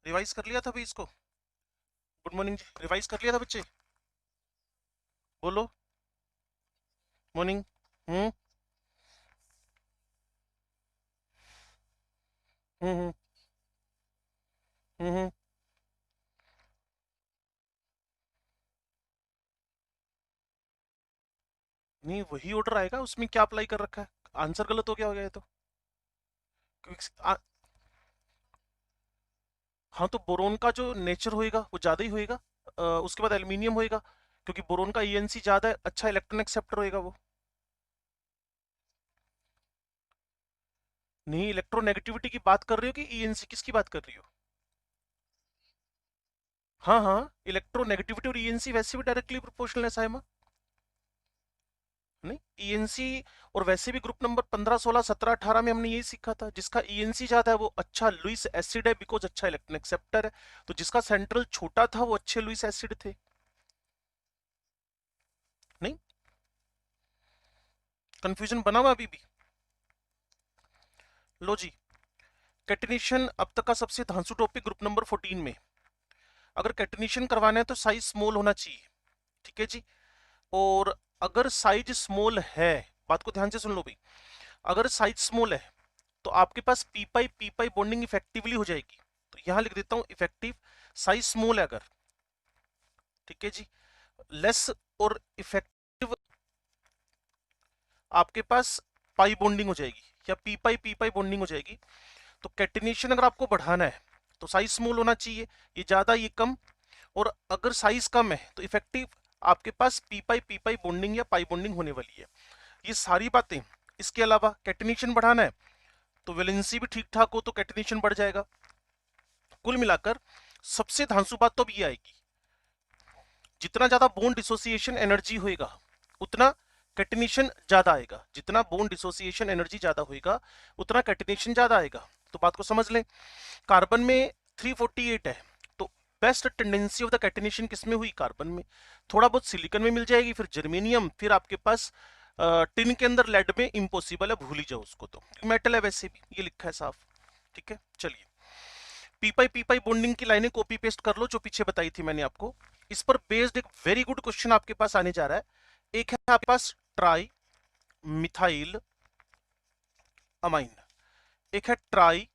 Revise कर लिया था भाई इसको? गुड मॉर्निंग जी, रिवाइज कर लिया था बच्चे? बोलो। मॉर्निंग। हम्म हम्म हम्म हम्म। नहीं, वही ऑर्डर आएगा, उसमें क्या अप्लाई कर रखा है? आंसर गलत हो गया होगा ये तो। हाँ, तो बोरोन का जो नेचर होएगा वो ज्यादा ही होएगा। उसके बाद एल्यूमिनियम होएगा, क्योंकि बोरोन का ईएनसी ज्यादा है, अच्छा इलेक्ट्रॉन एक्सेप्टर होएगा वो। नहीं, इलेक्ट्रोनेगेटिविटी की बात कर रही हो कि ईएनसी, किसकी बात कर रही हो? हाँ हाँ, इलेक्ट्रोनेगेटिविटी और ईएनसी वैसे भी डायरेक्टली प्रोपोर्शनल है साइमा। नहीं, ईएनसी और वैसे भी ग्रुप नंबर 15 16 17 18 में हमने यही सीखा था, जिसका ईएनसी ज्यादा है वो अच्छा लुईस एसिड है, बिकॉज अच्छा इलेक्ट्रॉन एक्सेप्टर है। तो जिसका सेंट्रल छोटा था वो अच्छे लुईस एसिड थे। नहीं, कंफ्यूजन बना हुआ अभी भी? लो जी, कैटिनेशन अब तक का सबसे धांसू टॉपिक ग्रुप नंबर 14 में। अगर कैटिनेशन करवाना है तो साइज स्मॉल होना चाहिए, ठीक है जी। और अगर साइज स्मॉल है, बात को ध्यान से सुन लो भाई, अगर साइज स्मॉल है तो आपके पास पी पाई बॉन्डिंग इफेक्टिवली हो जाएगी। तो यहां लिख देता हूं इफेक्टिव, साइज स्मॉल है अगर, ठीक है जी। लेस और इफेक्टिव आपके पास पाई बॉन्डिंग हो जाएगी, या पी पाई बॉन्डिंग हो जाएगी। तो कैटिनेशन अगर आपको बढ़ाना है तो साइज स्मॉल होना चाहिए, ये ज्यादा ये कम। और अगर साइज कम है तो इफेक्टिव आपके पास पी पाई बॉन्डिंग या पाई बॉन्डिंग होने वाली है। ये सारी बातें। इसके अलावा कैटिनेशन बढ़ाना है तो वैलेंसी भी ठीक ठाक हो तो कैटिनेशन बढ़ जाएगा। कुल मिलाकर सबसे धांसू बात तो अब ये आएगी, जितना ज्यादा बोन डिसोसिएशन एनर्जी होएगा उतना कैटिनेशन ज्यादा आएगा। जितना बोन डिसोसिएशन एनर्जी ज्यादा होएगा उतना कैटिनेशन ज्यादा आएगा। तो बात को समझ लें, कार्बन में 348 है, तो best tendency of the catenation किसमें हुई? कार्बन में। थोड़ा बहुत सिलिकॉन में मिल जाएगी, फिर जर्मेनियम, फिर आपके पास टिन के अंदर लेड में इम्पॉसिबल है, भूल ही जाओ उसको, तो मेटल है वैसे भी, ये लिखा है साफ। ठीक है, चलिए। पी पाई बॉन्डिंग की लाइनें कॉपी पेस्ट कर लो जो पीछे बताई थी मैंने आपको। इस पर बेस्ड एक वेरी गुड क्वेश्चन आपके पास आने जा रहा है। एक है आपके पास ट्राई मिथाइल अमाइन, एक है try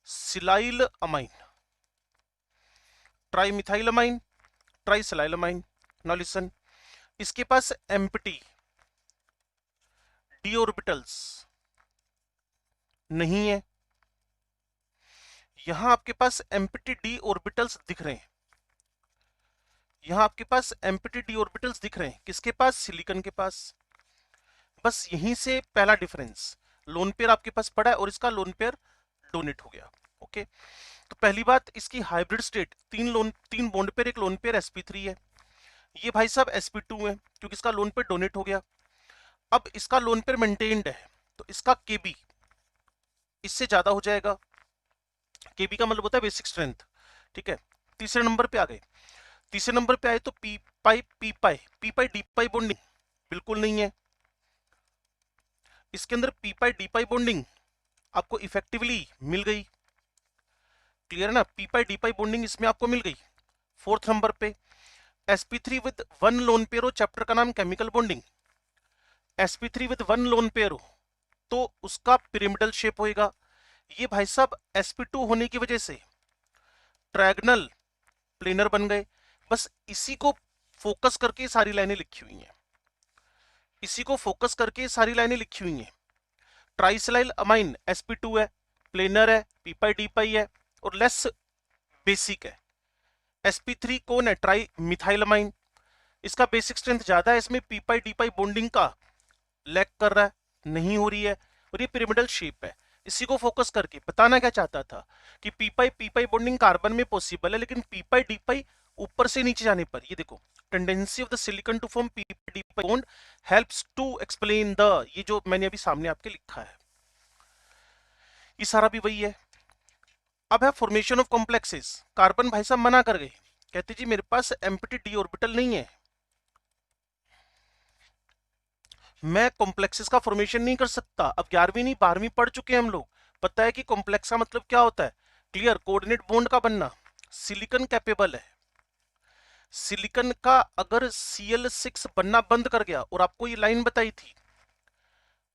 silyl amine, tri methyl amine, try silyl amine. Now listen, इसके पास एम्प्टी डी ऑर्बिटल्स नहीं है। यहां आपके पास एम्प्टी डी ऑर्बिटल्स दिख रहे हैं, यहां आपके पास एम्प्टी डी ऑर्बिटल्स दिख रहे हैं, किसके पास? सिलिकॉन के पास। बस यहीं से पहला डिफरेंस, लोन पेयर आपके पास पड़ा है और इसका लोन पेयर डोनेट हो गया। ओके, तो पहली बात, इसकी हाइब्रिड स्टेट, तीन बॉन्ड पेयर, एक लोन पेयर sp3 है, ये भाई साहब sp2 है, क्योंकि इसका लोन पेयर डोनेट हो गया। अब इसका लोन पेयर मेंटेन्ड है, तो इसका केबी इससे ज्यादा हो जाएगा। केबी का मतलब होता है बेसिक स्ट्रेंथ, ठीक है। तीसरे नंबर पे आ गए, तीसरे नंबर पे आए तो P pi D pi bonding बिल्कुल नहीं है। इसके अंदर P pi D pi bonding आपको इफेक्टिवली मिल गई, क्लियर है ना? P pi D pi bonding इसमें आपको मिल गई। फोर्थ नंबर पे sp3 with one lone pair हो, चैप्टर का नाम chemical bonding, sp3 with one lone pair हो तो उसका पिरामिडल शेप होएगा। ये भाई साहब sp2 होने की वजह से ट्रायगनल प्लेनर बन गए। बस इसी को फोकस करके सारी लाइनें लिखी हुई हैं, इसी को फोकस करके सारी लाइनें लिखी हुई हैं। ट्राइसलाइल अमाइन sp2 है, प्लेनर है, पी पाई डी पाई है और लेस बेसिक है। sp3 कौन है? ट्राई मिथाइल अमाइन, इसका बेसिक स्ट्रेंथ ज्यादा है, इसमें P pi D pi bonding का लैक कर रहा है, नहीं हो रही है, और ये पिरामिडल शेप है। इसी को फोकस करके बताना क्या चाहता था कि पी पाई बॉन्डिंग कार्बन में पॉसिबल है, लेकिन पी पाई डी पाई ऊपर से नीचे जाने पर, ये देखो, tendency of the silicon to form P pi D pi bond helps to explain the, ये जो मैंने अभी सामने आपके लिखा है, ये सारा भी वही है। अब है फॉर्मेशन ऑफ कॉम्प्लेक्सेस। कार्बन भाई साहब मना कर गए, कहते जी मेरे पास एम्प्टी डी ऑर्बिटल नहीं है, मैं कॉम्प्लेक्सेस का फॉर्मेशन नहीं कर सकता। अब 11वीं नहीं 12वीं पढ़ चुके हैं हम लोग, पता है कि कॉम्प्लेक्स का मतलब क्या होता है, क्लियर, कोऑर्डिनेट बॉन्ड का बनना, सिलिकॉन कैपेबल है। सिलिकॉन का अगर Cl6 बनना बंद कर गया, और आपको ये लाइन बताई थी,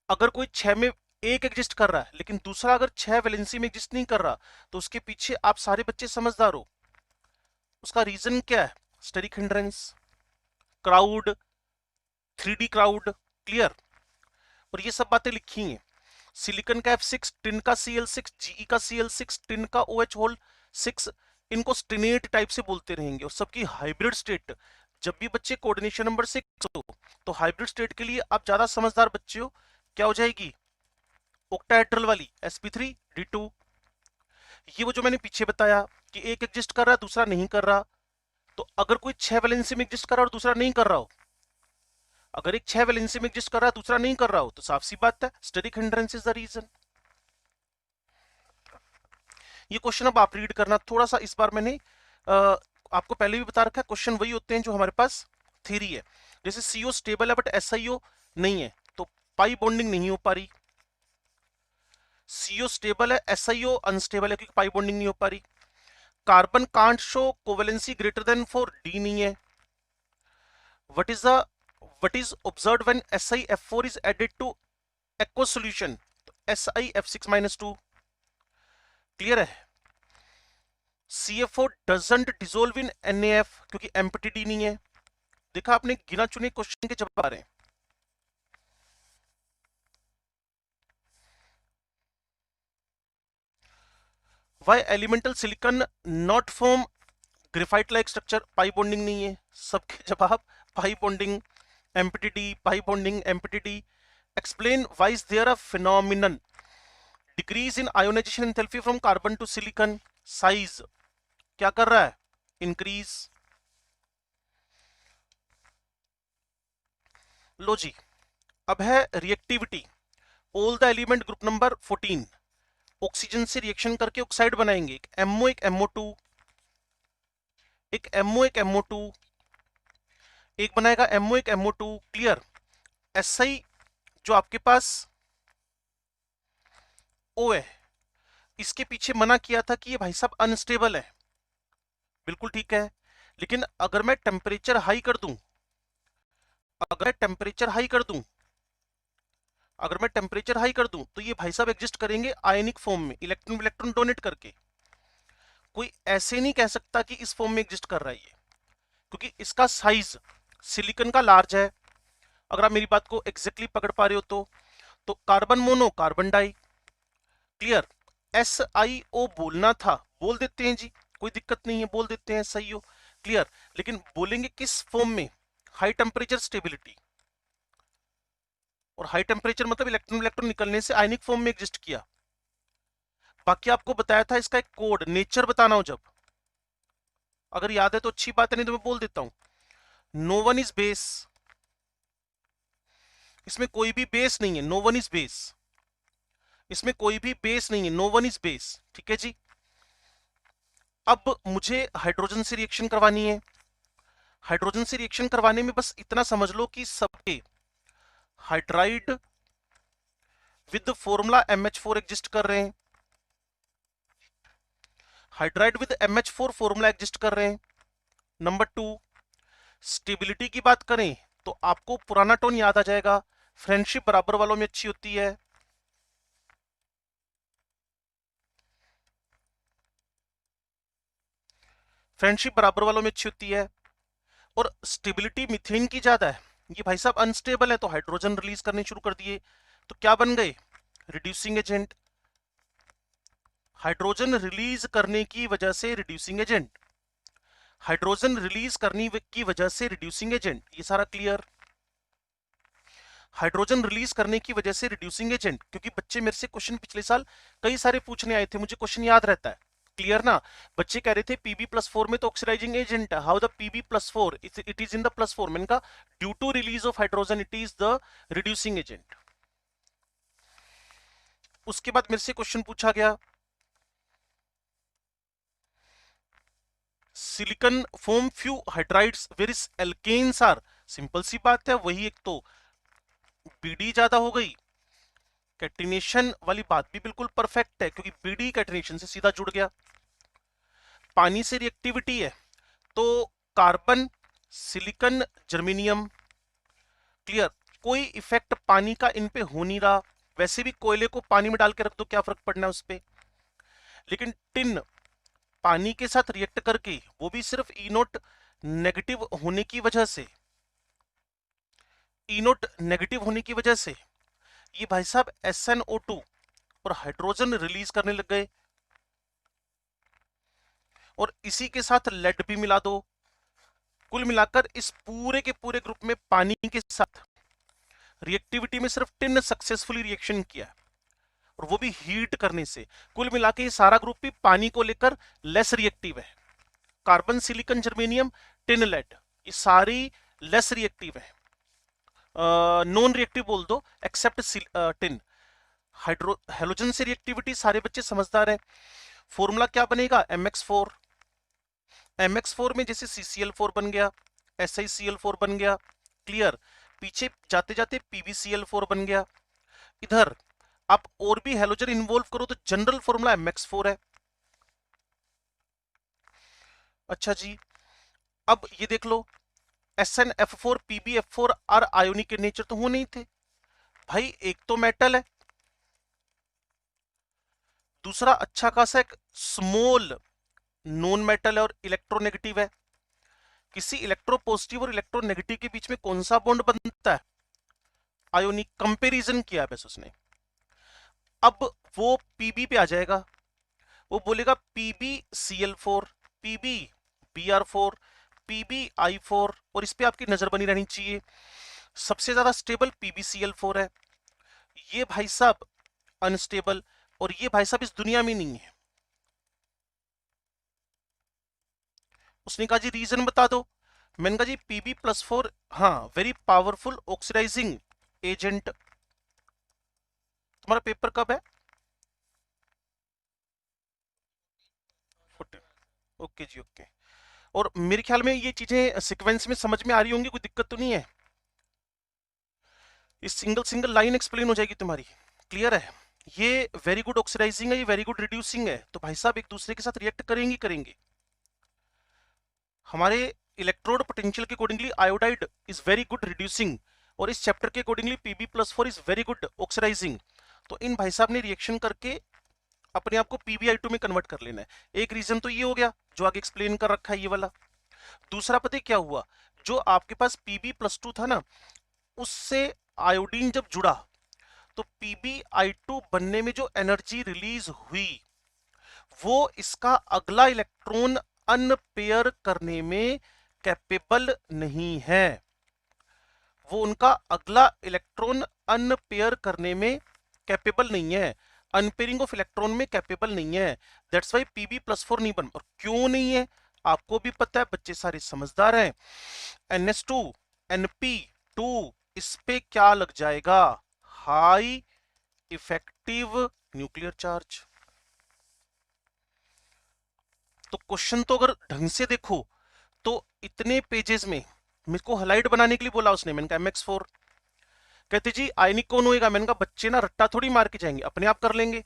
अगर कोई 6 में एक एग्जिस्ट कर रहा है लेकिन दूसरा अगर 6 वैलेंसी में एग्जिस्ट नहीं कर रहा, तो उसके पीछे आप सारे बच्चे समझदार हो। उसका रीजन क्या है? Steric hindrance, crowd, 3D crowd. Clear, और ये सब बातें लिखी हैं। सिलिकॉन का F6, टिन का Cl6, Ge का Cl6, टिन का OH होल 6, इनको स्टिनेट टाइप से बोलते रहेंगे, और सबकी हाइब्रिड स्टेट। जब भी बच्चे कोऑर्डिनेशन नंबर 6 हो, तो हाइब्रिड स्टेट के लिए आप ज्यादा समझदार बच्चे हो, क्या हो जाएगी? ऑक्टाहेड्रल वाली sp3d2। ये वो जो मैंने पीछे बताया कि एक एग्जिस्ट कर रहा है दूसरा नहीं कर रहा, तो अगर कोई 6 वैलेंसी में एग्जिस्ट कर रहा है और दूसरा नहीं कर रहा हो, अगर एक 6 वैलेंसी में एग्जिस्ट कर रहा है दूसरा नहीं कर रहा हो, तो साफ सी बात है, steric hindrance is the reason. ये क्वेश्चन अब आप रीड करना थोड़ा सा। इस बार मैंने आपको पहले भी बता रखा है, क्वेश्चन वही होते हैं जो हमारे पास थ्योरी है। जैसे CO स्टेबल है बट SiO नहीं है, तो पाई बॉन्डिंग नहीं हो पा रही। CO स्टेबल है, SiO अनस्टेबल है क्योंकि पाई बॉन्डिंग नहीं हो पा रही। Carbon can't show covalency greater than 4, D नहीं है। what is observed when SiF4 is added to aqueous solution? तो SiF6-2। क्लियर है। CF4 doesn't dissolve in NaF क्योंकि एम्प्टी D नहीं है। देखा आपने, गिना चुने क्वेश्चन के जवाब आ रहे हैं। Why elemental silicon not form graphite like structure? Pi bonding नहीं है। सबके जवाब pi bonding, empty D, pi bonding, empty D। Explain why is there a phenomenon decrease in ionisation enthalpy from carbon to silicon? Size क्या कर रहा है? Increase. लो जी, अब है reactivity. All the element group number 14 oxygen से reaction करके ऑक्साइड बनाएंगे। एक MO, एक MO2, एक MO, एक MO2, एक बनाएगा MO, एक MO2। क्लियर। SI जो आपके पास O है, इसके पीछे मना किया था कि ये भाई साहब अनस्टेबल है। बिल्कुल ठीक है, लेकिन अगर मैं टेम्परेचर हाई कर दूं, अगर मैं टेम्परेचर हाई कर दूं, अगर मैं टेम्परेचर हाई कर दूं, तो ये भाई साहब एग्जिस्ट करेंगे आयनिक फॉर्म में, इलेक्ट्रॉन इलेक्ट्रॉन डोनेट करके। कोई ऐसे नहीं कह सकता कि इस फॉर्म में एग्जिस्ट कर रहा है ये, क्योंकि इसका साइज सिलिकॉन का लार्ज है। अगर आप मेरी बात को एग्जैक्टली पकड़ पा रहे हो तो carbon mono, carbon di. Clear. SiO बोलना था, बोल देते हैं जी, कोई दिक्कत नहीं है, बोल देते हैं SiO। क्लियर। लेकिन बोलेंगे किस फॉर्म में? हाई टेम्परेचर स्टेबिलिटी, और हाई टेम्परेचर मतलब इलेक्ट्रॉन इलेक्ट्रॉन निकलने से आयनिक फॉर्म में एग्जिस्ट किया। बाकी आपको बताया था इसका एक कोड, नेचर बताना हो जब, अगर याद है तो अच्छी बात है, नहीं तो मैं बोल देता हूं। नो वन इज बेस, इसमें कोई भी बेस नहीं है, नो वन इज बेस, इसमें कोई भी बेस नहीं है, नो वन इज बेस। ठीक है जी। अब मुझे हाइड्रोजन से रिएक्शन करवानी है। हाइड्रोजन से रिएक्शन करवाने में बस इतना समझ लो कि सबके hydride with formula MH4 exist कर रहे हैं, hydride with MH4 formula exist कर रहे हैं। नंबर 2, स्टेबिलिटी की बात करें तो आपको पुराना टोन याद आ जाएगा, फ्रेंडशिप बराबर वालों में अच्छी होती है। फ्रेंडशिप बराबर वालों में अच्छी होती है, और स्टेबिलिटी मीथेन की ज्यादा है। ये भाई साहब अनस्टेबल है तो हाइड्रोजन रिलीज करने शुरू कर दिए, तो क्या बन गए? Reducing agent. हाइड्रोजन रिलीज करने की वजह से रिड्यूसिंग एजेंट, हाइड्रोजन रिलीज करने की वजह से रिड्यूसिंग एजेंट, ये सारा क्लियर। हाइड्रोजन रिलीज करने की वजह से रिड्यूसिंग एजेंट, क्योंकि बच्चे मेरे से क्वेश्चन पिछले साल कई सारे पूछने आए थे, मुझे क्वेश्चन याद रहता है। क्लियर ना। बच्चे कह रहे थे Pb+4 में तो ऑक्सीडाइजिंग एजेंट है, how the Pb+4 it is in the +4। मैंने कहा due to release of hydrogen it is the reducing agent. उसके बाद मेरे से क्वेश्चन पूछा गया, silicon form few hydrides whereas alkanes are. Simple सी बात है, वही एक तो Bd ज्यादा हो गई, कैटिनेशन वाली बात भी बिल्कुल परफेक्ट है क्योंकि बीडी कैटिनेशन से सीधा जुड़ गया। पानी से रिएक्टिविटी है तो कार्बन सिलिकॉन जर्मेनियम, क्लियर, कोई इफेक्ट पानी का इन पे हो नहीं रहा। वैसे भी कोयले को पानी में डाल के रख दो, क्या फर्क पड़ना है उस पे। लेकिन टिन पानी के साथ रिएक्ट करके, वो भी सिर्फ ई नोट नेगेटिव होने की वजह से, ई नोट नेगेटिव होने की वजह से ये भाई साहब SnO2 और हाइड्रोजन रिलीज करने लग गए। और इसी के साथ लेड भी मिला दो। कुल मिलाकर इस पूरे के पूरे ग्रुप में पानी के साथ रिएक्टिविटी में सिर्फ टिन सक्सेसफुली रिएक्शन किया है, और वो भी हीट करने से। कुल मिला के ये सारा ग्रुप भी पानी को लेकर लेस रिएक्टिव है। Carbon silicon germanium tin lead ये सारी लेस रिएक्टिव है, नॉन रिएक्टिव बोल दो एक्सेप्ट टिन। हाइड्रो हेलोजन से रिएक्टिविटी सारे बच्चे समझदार हैं। फॉर्मूला क्या बनेगा, MX4। MX4 में जैसे CCl4 बन गया, SiCl4 बन गया, क्लियर। पीछे जाते जाते PbCl4 बन गया। इधर आप और भी हेलोजन इन्वॉल्व करो तो जनरल फॉर्मूला MX4 है। अच्छा जी, अब ये देख लो, SnF4 PbF4 आर आयोनिक के नेचर तो हो नहीं थे भाई। एक तो मेटल है, दूसरा अच्छा खासा एक स्मॉल नॉन मेटल है और इलेक्ट्रोनेगेटिव है। किसी इलेक्ट्रोपॉजिटिव और इलेक्ट्रोनेगेटिव के बीच में कौन सा बॉन्ड बनता है, आयोनिक। कंपैरिजन किया बस उसने। अब वो Pb पे आ जाएगा, वो बोलेगा PbCl4 PbBr4 PbI4, और इस पे आपकी नजर बनी रहनी चाहिए। सबसे ज्यादा स्टेबल PbCl4 है, ये भाई साहब अनस्टेबल, और ये भाई साहब इस दुनिया में नहीं है। उसने कहा जी रीजन बता दो। मैंने कहा जी Pb+4 हाँ वेरी पावरफुल ऑक्सीडाइजिंग एजेंट। तुम्हारा पेपर कब है, 14। ओके जी ओके। और मेरे ख्याल में ये चीजें सीक्वेंस में समझ में आ रही होंगी, कोई दिक्कत तो नहीं है। इस सिंगल सिंगल लाइन एक्सप्लेन हो जाएगी तुम्हारी, क्लियर है। ये वेरी गुड ऑक्सीडाइजिंग है, ये वेरी गुड रिड्यूसिंग है, तो भाई साहब एक दूसरे के साथ रिएक्ट करेंगे करेंगे। हमारे इलेक्ट्रोड पोटेंशियल के accordingly iodide is very good reducing, और इस चैप्टर के accordingly Pb+4 is very good oxidising. तो इन भाई साहब ने रिएक्शन करके अपने आप को PbI2 में कन्वर्ट कर लेना है। एक रीजन तो ये हो गया जो आगे एक्सप्लेन कर रखा है ये वाला। दूसरा पता क्या हुआ, जो आपके पास Pb+2 था ना, उससे आयोडीन जब जुड़ा तो PbI2 बनने में जो एनर्जी रिलीज हुई वो इसका अगला इलेक्ट्रॉन अनपेयर करने में कैपेबल नहीं है। वो उनका अगला इलेक्ट्रॉन अनपेयर करने में कैपेबल नहीं है, अनपेयरिंग ऑफ इलेक्ट्रॉन में कैपेबल नहीं है। दैट्स वाई Pb+4 नहीं बन। और क्यों नहीं है आपको भी पता है, बच्चे सारे समझदार हैं। NH2 Np2 इस पे क्या लग जाएगा, हाई इफेक्टिव न्यूक्लियर चार्ज। तो क्वेश्चन तो अगर ढंग से देखो तो इतने पेजेस में मेरे को हाइलाइट बनाने के लिए बोला उसने। मैंने कहा MX4। कहते जी आयनिक कौन होएगा, मैंने कहा बच्चे ना रट्टा थोड़ी मार के जाएंगे, अपने आप कर लेंगे।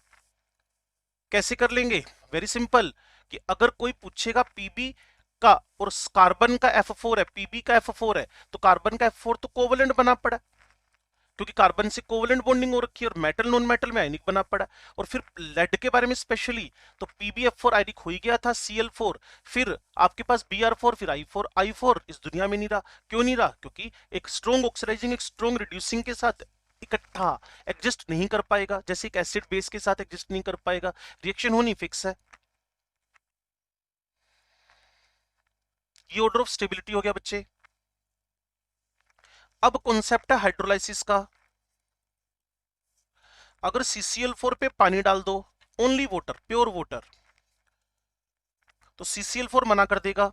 कैसे कर लेंगे, वेरी सिंपल, कि अगर कोई पूछेगा Pb का और कार्बन का F4 है, Pb का F4 है, तो कार्बन का F4 तो कोवलेंट बना पड़ा, क्योंकि कार्बन से कोवलेंट बॉन्डिंग हो रखी है, और मेटल नॉन मेटल में आयनिक बना पड़ा। और फिर लेड के बारे में स्पेशली, तो PbF4 आयनिक हो ही गया था Cl4, फिर आपके पास Br4, फिर I4। I4 इस दुनिया में नहीं रहा। क्यों नहीं रहा, क्योंकि एक स्ट्रॉन्ग ऑक्सीडाइजिंग एक स्ट्रॉन्ग रिड्यूसिंग के साथ इकट्ठा एग्जिस्ट नहीं कर पाएगा, जैसे एक एसिड बेस के साथ एग्जिस्ट नहीं कर पाएगा। रिएक्शन होनी फिक्स है। ये ऑर्डर ऑफ स्टेबिलिटी हो गया बच्चे। अब कॉन्सेप्ट है हाइड्रोलाइसिस का। अगर CCl4 पे पानी डाल दो, ओनली वाटर, प्योर वाटर, तो CCl4 मना कर देगा।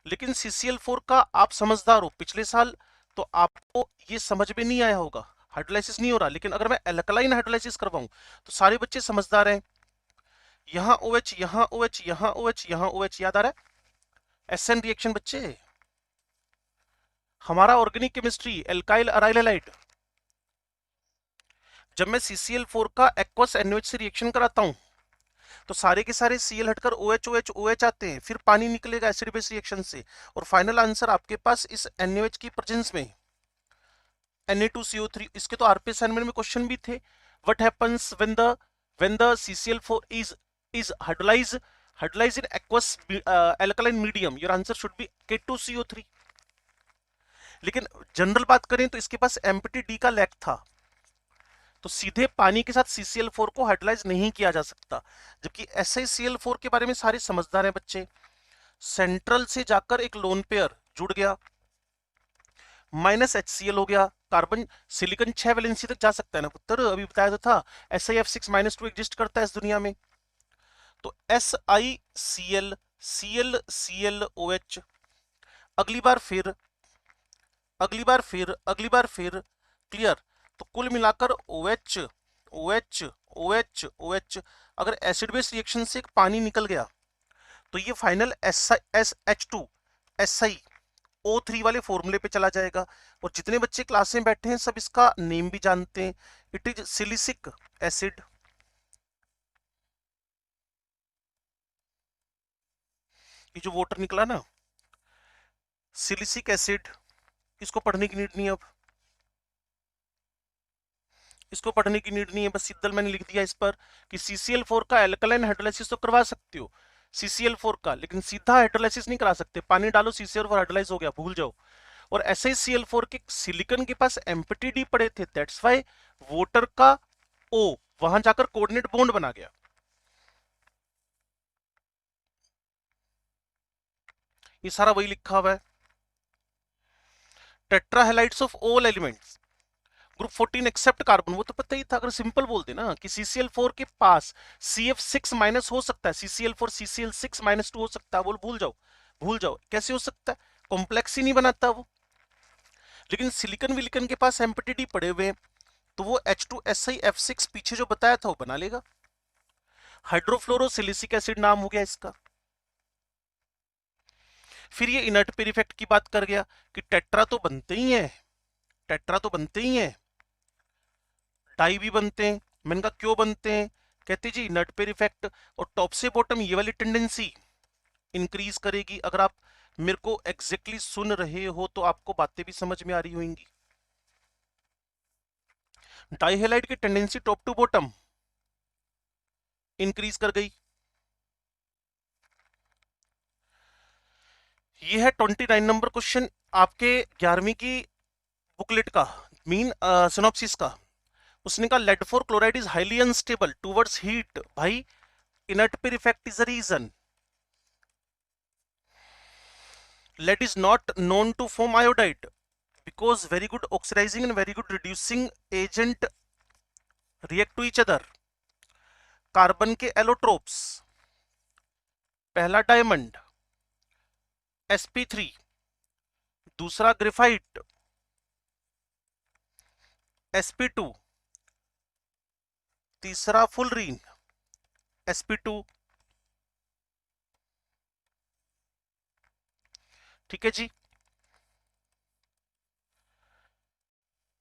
लेकिन CCl4 का आप समझदार हो, पिछले साल तो आपको ये समझ में नहीं आया होगा, हाइड्रोलाइसिस नहीं हो रहा। लेकिन अगर मैं एल्कलाइन हाइड्रोलाइसिस करवाऊं तो सारे बच्चे समझदार हैं। यहां OH, यहां OH, यहां OH, यहां OH, याद आ रहा है, SN रिएक्शन बच्चे। हमारा organic chemistry alkyl aryl halide, जब मैं CCl4 का एक्वस NaOH से रिएक्शन कराता हूं तो सारे के सारे Cl हटकर OH OH OH आते हैं, फिर पानी निकलेगा एसिड बेस रिएक्शन से, और फाइनल आंसर आपके पास इस NaOH की प्रेजेंस में Na2CO3। इसके तो आरपी असाइनमेंट में क्वेश्चन भी थे। What happens when the CCl4 is hydrolyzed in aqueous alkaline medium? Your answer should be K2CO3। लेकिन जनरल बात करें तो इसके पास एम्प्टी डी का लैक था, तो सीधे पानी के साथ CCl4 को हाइड्रोलाइज नहीं किया जा सकता। जबकि SiCl4 के बारे में सारे समझदार हैं बच्चे। सेंट्रल से जाकर एक लोन पेयर जुड़ गया, -HCl हो गया, कार्बन सिलिकॉन 6 वैलेंसी तक जा सकता है ना पुत्र, अभी बताया तो था। SiF6-2 एग्जिस्ट करता है इस दुनिया में। तो SiCl ClClOH, अगली बार फिर क्लियर। तो कुल मिलाकर OH OH OH OH, अगर एसिड बेस रिएक्शन से एक पानी निकल गया तो ये फाइनल SH2 SiO3 वाले फॉर्मूले पे चला जाएगा। और जितने बच्चे क्लास में बैठे हैं सब इसका नेम भी जानते हैं, इट इज सिलिसिक एसिड। ये जो वाटर निकला ना, सिलिसिक एसिड, इसको पढ़ने की नीड नहीं है। अब इसको पढ़ने की नीड नहीं है, बस सिद्दल मैंने लिख दिया इस पर कि CCl4 का एल्कलाइन हाइड्रोलाइसिस तो करवा सकते हो CCl4 का, लेकिन सीधा हाइड्रोलाइसिस नहीं करा सकते। पानी डालो CCl4 हाइड्रोलाइज हो गया, भूल जाओ। और SiCl4 के सिलिकॉन के पास एम्प्टी डी पड़े थे, दैट्स व्हाई वाटर का O वहां जाकर कोऑर्डिनेट बॉन्ड बना गया। ये सारा वही लिखा हुआ है। Tetrahalides of all elements, group 14 except carbon, वो तो पता ही था। अगर सिंपल बोलते ना कि CCl4 के पास CF6- हो सकता है, CCl4 CCl6-2 हो सकता है, वो भूल जाओ कैसे हो सकता है, कॉम्प्लेक्स ही नहीं बनाता वो। लेकिन सिलिकॉन विलिकन के पास एम्प्टी डी पड़े हुए, तो वो H2SiF6 पीछे जो बताया था वो बना लेगा। हाइड्रोफ्लोरोसिलिसिक एसिड नाम हो गया इसका। फिर ये इनर्ट पेयर इफेक्ट की बात कर गया कि टेट्रा तो बनते ही हैं, डाई भी बनते हैं। मैंने कहा क्यों बनते हैं, कहते जी इनर्ट पेयर इफेक्ट, और टॉप से बॉटम ये वाली टेंडेंसी इंक्रीज करेगी। अगर आप मेरे को एग्जैक्टली सुन रहे हो तो आपको बातें भी समझ में आ रही होंगी। डाइहेलाइड की tendency top to bottom increase कर गई। ये है 29 नंबर क्वेश्चन आपके 11वीं की बुकलेट का, मीन सिनॉप्सिस का। उसने कहा lead four chloride is highly unstable towards heat. भाई inert pair effect is the reason. Lead is not known to form iodide because very good oxidizing and very good reducing agent react to each other. Carbon के allotropes, पहला diamond sp3, दूसरा graphite sp2, तीसरा fullerene sp2। ठीक है जी।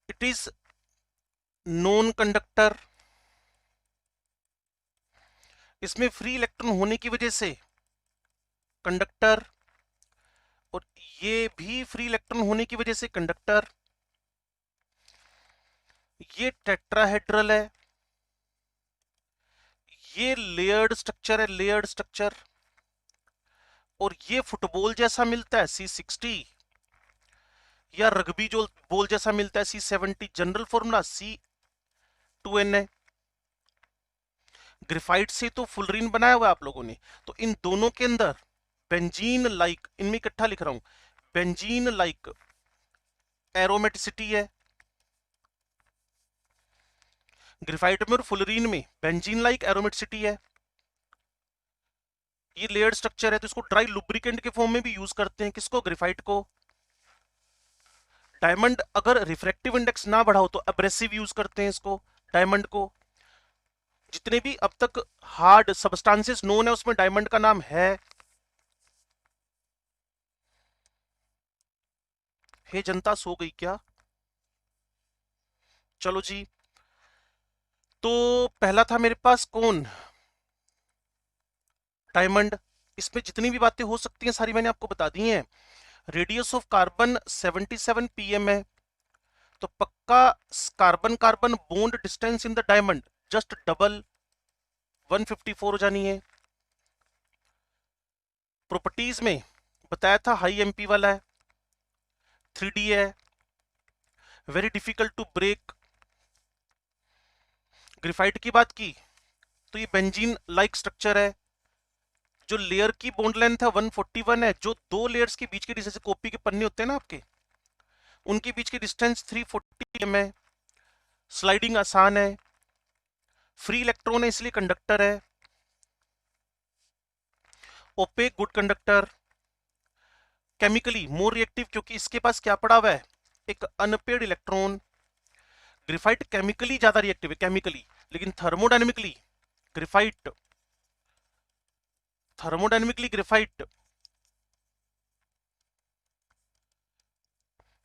It is non conductor, इसमें free electron होने की वजह से कंडक्टर, और ये भी फ्री इलेक्ट्रॉन होने की वजह से कंडक्टर। ये टेट्राहेड्रल है, ये लेयर्ड स्ट्रक्चर है, लेयर्ड स्ट्रक्चर। और ये फुटबॉल जैसा मिलता है C60, या रग्बी जो बॉल जैसा मिलता है C70। जनरल फॉर्मूला C2N है। ग्रेफाइट से तो फुलरीन बनाया हुआ है आप लोगों ने, तो इन दोनों के अंदर बेंजीन लाइक, इनमें इकट्ठा लिख रहा हूं, बेंजीन लाइक एरोमेटिसिटी है। ग्रेफाइट में और फुलरीन में बेंजीन लाइक एरोमेटिसिटी है। ये लेयर्ड स्ट्रक्चर है, तो इसको ड्राई लुब्रिकेंट के फॉर्म में भी यूज करते हैं। किसको, ग्रेफाइट को। डायमंड अगर रिफ्रैक्टिव इंडेक्स ना बढ़ाओ तो एब्रेसिव यूज करते हैं इसको, डायमंड को। जितने भी अब तक हार्ड सबस्टांसेस नोन है उसमें डायमंड का नाम है। हे जनता सो गई क्या? चलो जी, तो पहला था मेरे पास कौन, डायमंड। इसमें जितनी भी बातें हो सकती हैं सारी मैंने आपको बता दी हैं। रेडियस ऑफ कार्बन 77 pm है, तो पक्का carbon carbon bond distance in the diamond just double 154 हो जानी है। प्रॉपर्टीज में बताया था हाई एमपी वाला है, 3D है, very difficult to break. Graphite की बात की तो ये बेंजीन लाइक स्ट्रक्चर है। जो लेयर की बॉन्ड लेंथ है 141 है, जो दो लेयर्स के बीच के जैसे कॉपी के पन्ने होते हैं ना आपके, उनके बीच की डिस्टेंस 340 m है। स्लाइडिंग आसान है, फ्री इलेक्ट्रॉन है इसलिए कंडक्टर है। Opaque good conductor. Chemically more reactive क्योंकि इसके पास क्या पड़ा हुआ है, एक अनपेड इलेक्ट्रॉन। ग्रेफाइट केमिकली ज्यादा रिएक्टिव है केमिकली, लेकिन थर्मोडायनेमिकली ग्रेफाइट।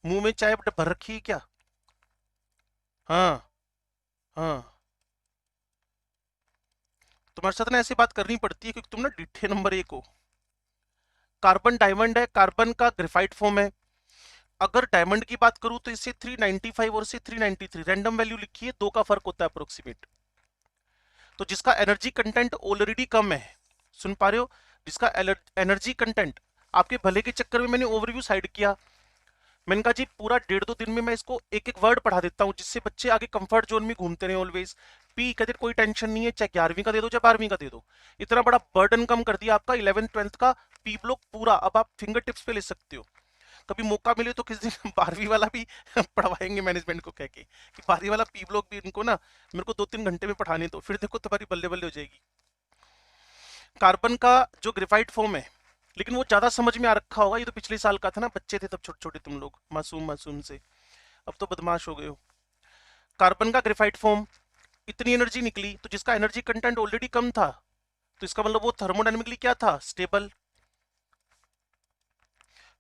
मुंह में चाय भर रखी है क्या? हाँ हाँ, तुम्हारे साथ ना ऐसी बात करनी पड़ती है क्योंकि तुम ना डिठे नंबर 1 हो। कार्बन डायमंड है, कार्बन का ग्रेफाइट फॉर्म है। अगर डायमंड की बात करूं तो इससे 395 और इसे 393 रैंडम वैल्यू लिखी है, 2 का फर्क होता है अप्रोक्सीमेट। तो जिसका एनर्जी कंटेंट ऑलरेडी कम है, सुन पा रहे हो, जिसका एनर्जी कंटेंट, आपके भले के चक्कर में मैंने ओवरव्यू साइड किया। मैंने कहा जी पूरा 1.5-2 दिन में मैं इसको एक एक वर्ड पढ़ा देता हूँ जिससे बच्चे आगे कंफर्ट जोन में घूमते रहे ऑलवेज। पी कहते कोई टेंशन नहीं है, चाहे 11वीं का दे दो चाहे 12वीं का दे दो। इतना बड़ा बर्डन कम कर दिया आपका 11th-12th का पी ब्लॉक पूरा, अब आप फिंगर टिप्स पे ले सकते हो। कभी मौका मिले तो किस दिन 12वीं वाला भी पढ़वाएंगे मैनेजमेंट को कह के कि 12वीं वाला पी ब्लॉक भी इनको ना मेरे को 2-3 घंटे में पढ़ाने दो, फिर देखो तुम्हारी बल्ले बल्ले हो जाएगी। कार्बन का जो ग्रेफाइट फॉर्म है, लेकिन वो ज्यादा समझ में आ रखा होगा, ये तो पिछले साल का था ना, बच्चे थे तब छोटे छोटे तुम लोग, मासूम मासूम से, अब तो बदमाश हो गए हो। कार्बन का ग्रेफाइट फॉर्म, इतनी एनर्जी निकली तो जिसका एनर्जी कंटेंट ऑलरेडी कम था, तो इसका मतलब वो थर्मोडायनेमिकली क्या था, स्टेबल।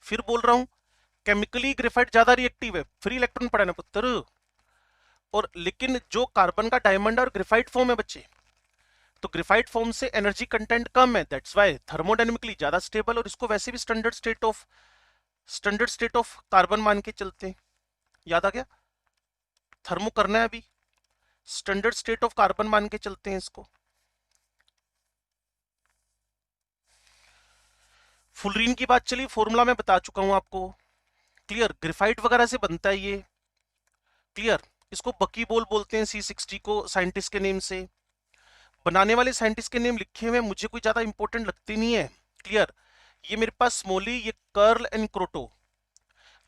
फिर बोल रहा हूं केमिकली ग्रेफाइट ज्यादा रिएक्टिव है, फ्री इलेक्ट्रॉन पड़ा ना पुत्र। और लेकिन जो कार्बन का डायमंड और ग्रेफाइट फॉर्म है बच्चे, तो ग्रेफाइट फॉर्म से एनर्जी कंटेंट कम है, दैट्स व्हाई थर्मोडायनेमिकली ज्यादा स्टेबल। और इसको वैसे भी स्टैंडर्ड स्टेट ऑफ कार्बन मान के चलते हैं। याद आ गया, थर्मो करना है अभी, स्टैंडर्ड स्टेट ऑफ कार्बन मान के चलते हैं इसको। फुलरीन की बात चली, फॉर्मूला मैं बता चुका हूं आपको, क्लियर। ग्रेफाइट वगैरह से बनता है ये, क्लियर। इसको बकी बॉल बोलते हैं C60 को साइंटिस्ट के नेम से। बनाने वाले साइंटिस्ट के नेम लिखे हुए मुझे कोई ज्यादा इंपॉर्टेंट लगते नहीं है, क्लियर। ये मेरे पास स्मोली, ये कर्ल एंड क्रोटो,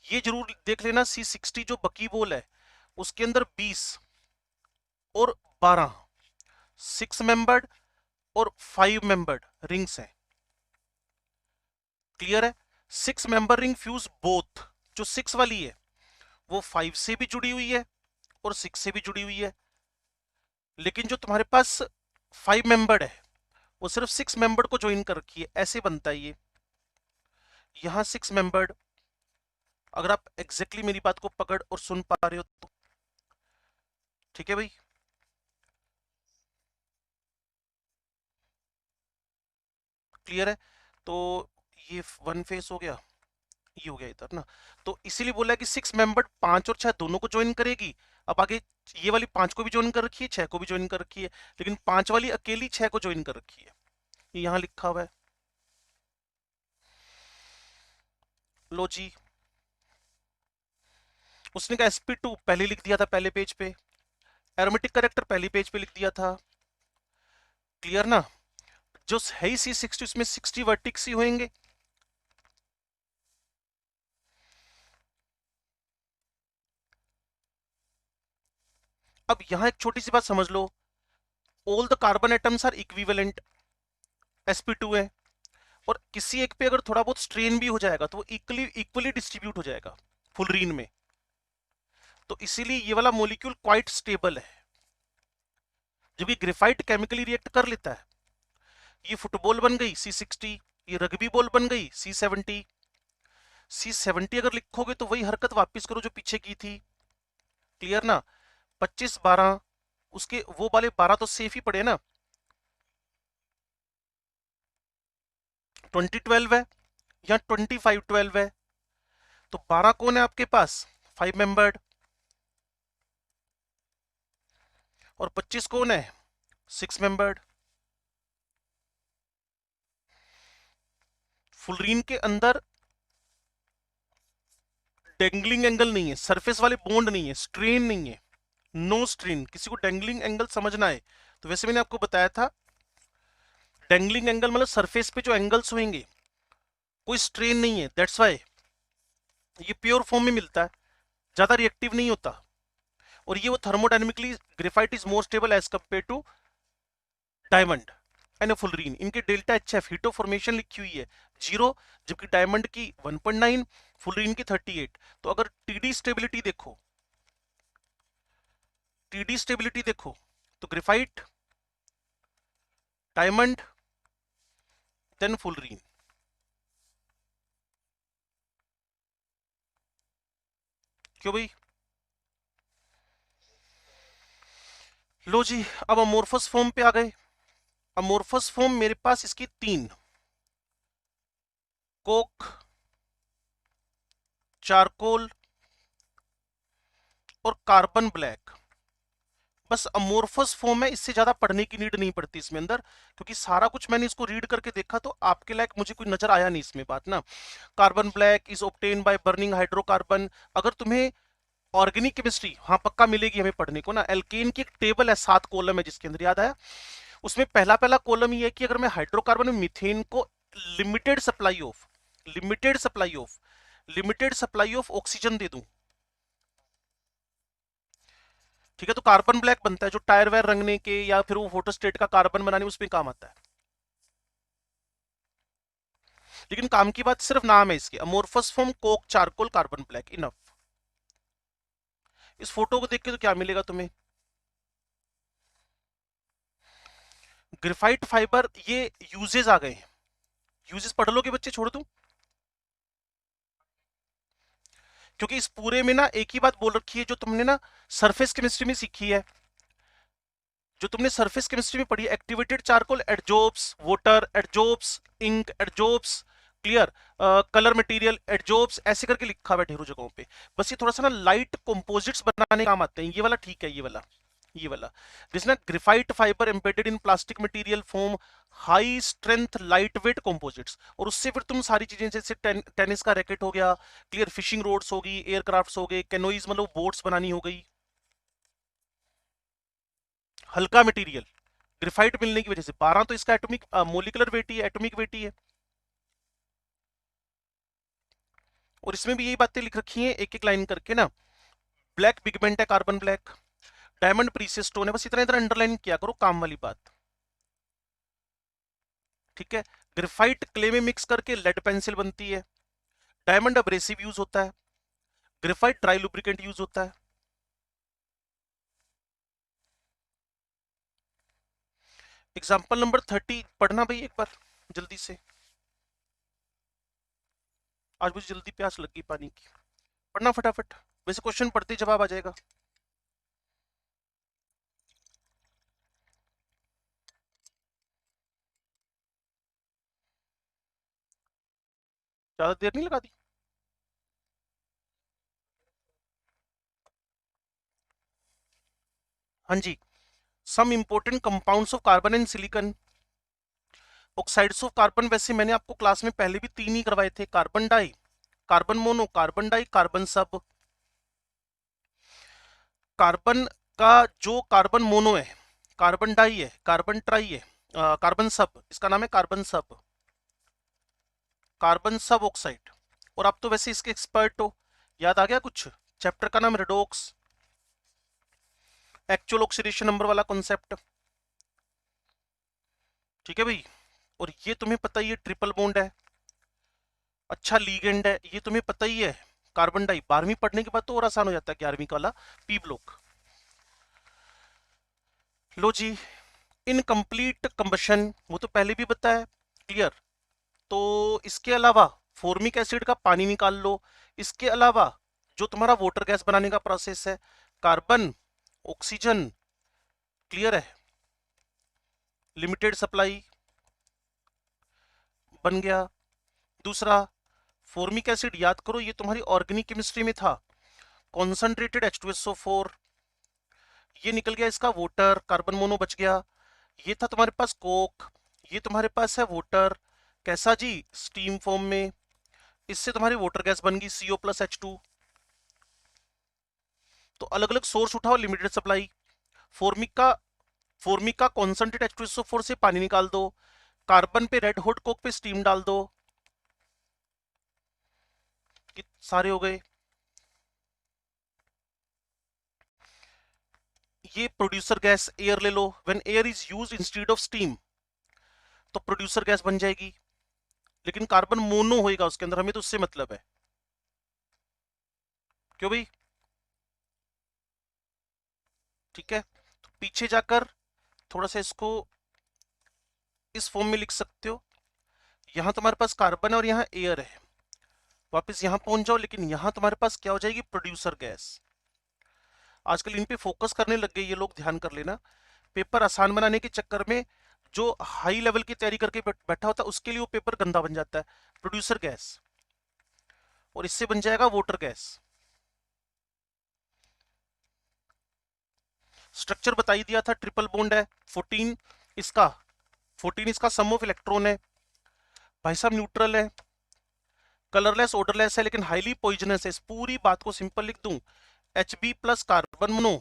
ये जरूर देख लेना। C60 जो बकी बॉल है उसके अंदर 20 और 12 6 मेंबर्ड और 5 मेंबर्ड रिंग्स हैं, क्लियर है। 6 मेंबर रिंग फ्यूज बोथ, जो 6 वाली है वो 5 से भी जुड़ी हुई है और 6 से भी जुड़ी हुई है। लेकिन जो तुम्हारे पास 5 मेंबर्ड है वो सिर्फ 6 मेंबर्ड को ज्वाइन कर रखी है, ऐसे बनता है ये। यहां 6 मेंबर्ड, अगर आप एग्जैक्टली मेरी बात को पकड़ और सुन पा रहे हो तो ठीक है भाई। क्लियर है, तो ये 1 फेस हो गया, ये हो गया इधर ना। तो इसीलिए बोला है कि 6 मेंबर्ड 5 और 6 दोनों को ज्वाइन करेगी। अब आगे ये वाली 5 को भी ज्वाइन कर रखी है, 6 को भी ज्वाइन कर रखी है, लेकिन 5 वाली अकेली 6 को ज्वाइन कर रखी है, ये यहां लिखा हुआ है। लो जी, उसने कहा sp2 पहले लिख दिया था पहले पेज पे, एरोमेटिक करेक्टर पहली पेज पे लिख दिया था, क्लियर ना। जो है ही C60 उसमें 60 वर्टिक्स ही होंगे। अब यहां एक छोटी सी बात समझ लो, all the carbon atoms are equivalent, sp2 है, और किसी एक पे अगर थोड़ा बहुत स्ट्रेन भी हो जाएगा तो वो इक्वली डिस्ट्रीब्यूट हो जाएगा फुलरीन में। तो इसीलिए ये वाला मॉलिक्यूल क्वाइट स्टेबल है, जबकि ग्रेफाइट केमिकली रिएक्ट कर लेता है। ये फुटबॉल बन गई C60, ये रग्बी बॉल बन गई C70। C70 अगर लिखोगे तो वही हरकत वापस करो जो पीछे की थी, क्लियर ना। 25-12 उसके वो वाले 12 तो सेफ ही पड़े ना। 2012 है या 2512 है, तो 12 कौन है आपके पास? 5 मेंबर्ड। और 25 कौन है? 6 मेंबर्ड। फुलरीन के अंदर डेंगलिंग एंगल नहीं है, सरफेस वाले बॉन्ड नहीं है, स्ट्रेन नहीं है, नो स्ट्रेन। किसी को डेंगलिंग एंगल समझना है तो वैसे मैंने आपको बताया था, डेंगलिंग एंगल मतलब सरफेस पे जो एंगल्स होंगे कोई स्ट्रेन नहीं है, दैट्स वाई ये प्योर फॉर्म में मिलता है, ज्यादा रिएक्टिव नहीं होता। और ये वो thermodynamically graphite is more stable as compared to diamond and fullerene. इनके delta H F heat of formation लिखी हुई है 0, जबकि डायमंड की 1.9, फुलरीन की 38। तो अगर टीडी स्टेबिलिटी देखो, टीडी स्टेबिलिटी देखो तो ग्रेफाइट, डायमंड, देन फुलरीन। क्यों भाई? लो जी, अब अमोर्फस फॉर्म पे आ गए। अमोर्फस फॉर्म मेरे पास इसकी 3, कोक, चारकोल और कार्बन ब्लैक। बस अमोर्फस फॉर्म है, इससे ज्यादा पढ़ने की नीड नहीं पड़ती इसमें अंदर, क्योंकि सारा कुछ मैंने इसको रीड करके देखा तो आपके लायक मुझे कोई नजर आया नहीं इसमें बात ना। Carbon black is obtain by burning hydrocarbon. अगर तुम्हें ऑर्गेनिक केमिस्ट्री, हाँ पक्का मिलेगी हमें पढ़ने को ना, एल्केन की एक टेबल है, 7 कॉलम है जिसके अंदर, याद आया? उसमें पहला पहला कॉलम ये है कि अगर मैं हाइड्रोकार्बन में मीथेन को limited supply of limited supply of limited supply of oxygen दे दूं, ठीक है, तो कार्बन ब्लैक बनता है, जो टायर वायर रंगने के या फिर वो फोटोस्टेट का कार्बन बनाने उसमें काम आता है। लेकिन काम की बात सिर्फ नाम है इसके, amorphous form Coke charcoal carbon black, enough. इस फोटो को देख के तो क्या मिलेगा तुम्हें? ग्रेफाइट फाइबर, ये यूजेस आ गए हैं, यूजेस पढ़ लो के बच्चे, छोड़ दूं? क्योंकि इस पूरे में ना एक ही बात बोल रखी है जो तुमने ना सरफेस केमिस्ट्री में सीखी है, जो तुमने सरफेस केमिस्ट्री में पढ़ी, activated charcoal adsorbs water, adsorbs ink, adsorbs clear colour material, adsorbs, ऐसे करके लिखा हुआ है ढेरों जगहों पे। बस ये थोड़ा सा ना लाइट कंपोजिट्स बनाने काम आते हैं, ये वाला ठीक है, ये वाला जिसना graphite fibre embedded in plastic material form high strength light weight composites. और उससे फिर तुम सारी चीजें जैसे टेनिस का रैकेट हो गया, क्लियर फिशिंग रोड्स होगी, एयरक्राफ्ट्स हो गए, कैनोइज मतलब बोट्स बनानी हो गई, हल्का मटेरियल ग्रेफाइट मिलने की वजह से। 12 तो इसका एटॉमिक मोलिकुलर वेट ही है, एटॉमिक वेट ही है। और इसमें भी यही बातें लिख रखी हैं एक एक लाइन करके ना। ब्लैक पिगमेंट है carbon black, diamond precious stone है, बस इतना इतना अंडरलाइन किया करो, काम वाली बात, ठीक है। ग्रेफाइट क्ले में मिक्स करके लेड पेंसिल बनती है, डायमंड अब्रेसिव यूज होता है, ग्रेफाइट ड्राई लुब्रिकेंट यूज होता है। एग्जाम्पल नंबर 30 पढ़ना भाई एक बार जल्दी से, आज मुझे जल्दी प्यास लगी पानी की, पढ़ना फटाफट, वैसे क्वेश्चन पढ़ते ही जवाब आ जाएगा। ज्यादा देर नहीं लगा दी? हाँ जी। Some important compounds of carbon and silicon. Oxides of carbon वैसे मैंने आपको क्लास में पहले भी 3 ही करवाए थे, carbon di, carbon mono, carbon di, carbon sub. Carbon का जो कार्बन मोनो है, कार्बन डाई है, कार्बन ट्राई है, कार्बन सब, इसका नाम है कार्बन सब, कार्बन सब ऑक्साइड। और आप तो वैसे इसके एक्सपर्ट हो, याद आ गया कुछ? चैप्टर का नाम रेडोक्स, एक्चुअल ऑक्सीडेशन नंबर वाला कॉन्सेप्ट, ठीक है भाई। और ये तुम्हें पता ही है ट्रिपल बॉन्ड है, अच्छा लीगेंड है, ये तुम्हें पता ही है। कार्बन डाई 12वीं पढ़ने के बाद तो और आसान हो जाता है 11वीं का वाला पी ब्लॉक। लो जी, इनकम्प्लीट कंबशन वो तो पहले भी बताया, क्लियर। तो इसके अलावा फॉर्मिक एसिड का पानी निकाल लो, इसके अलावा जो तुम्हारा वाटर गैस बनाने का प्रोसेस है, कार्बन, ऑक्सीजन, क्लियर है? लिमिटेड सप्लाई बन गया। दूसरा, फॉर्मिक एसिड, याद करो ये तुम्हारी ऑर्गेनिक केमिस्ट्री में था, कॉन्सेंट्रेटेड H2SO4, ये निकल गया इसका वोटर, कार्बन मोनो बच गया। ये था तुम्हारे पास कोक, ये तुम्हारे पास है वोटर, कैसा जी, स्टीम फॉर्म में, इससे तुम्हारी वोटर गैस बन गई CO+H2। तो अलग अलग सोर्स उठाओ, लिमिटेड सप्लाई। फॉर्मिक का कॉन्सेंट्रेट H2SO4 से पानी निकाल दो, कार्बन पे रेड हॉट कोक पे स्टीम डाल दो, सारे हो गए। ये प्रोड्यूसर गैस एयर ले लो, when air is used instead of steam तो प्रोड्यूसर गैस बन जाएगी, लेकिन कार्बन मोनो होएगा उसके अंदर, हमें तो उससे मतलब है। क्यों भाई? ठीक है, तो पीछे जाकर थोड़ा सा इसको इस फॉर्म में लिख सकते हो। यहां तुम्हारे पास कार्बन है और यहां एयर है, वापस यहां पहुंच जाओ, लेकिन यहां तुम्हारे पास क्या हो जाएगी, प्रोड्यूसर गैस। आजकल इन पे फोकस करने लग गए ये लोग, ध्यान कर लेना। पेपर आसान बनाने के चक्कर में जो हाई लेवल की तैयारी करके बैठा होता है उसके लिए वो पेपर गंदा बन जाता है। प्रोड्यूसर गैस, और इससे बन जाएगा वोटर गैस। स्ट्रक्चर बता ही दिया था, ट्रिपल बॉन्ड है, 14 इसका 14 इसका सम ऑफ इलेक्ट्रॉन है, भाई साहब न्यूट्रल है, कलरलेस ऑर्डरलेस है, लेकिन हाईली पॉइजनस है। इस पूरी बात को सिंपल लिख दूं, Hb plus carbon mono,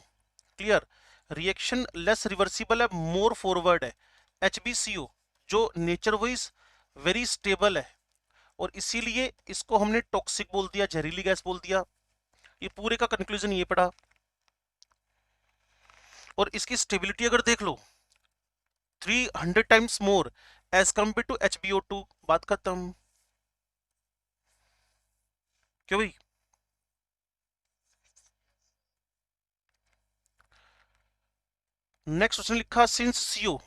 clear, reaction less reversible है, मोर फॉरवर्ड है। HbCO जो नेचर वाइज वेरी स्टेबल है, और इसीलिए इसको हमने टॉक्सिक बोल दिया, जहरीली गैस बोल दिया। ये पूरे का कंक्लूजन ये पड़ा। और इसकी स्टेबिलिटी अगर देख लो, 300 times more as compared to HbO2, बात खत्म। क्यों भाई? नेक्स्ट क्वेश्चन लिखा, since CO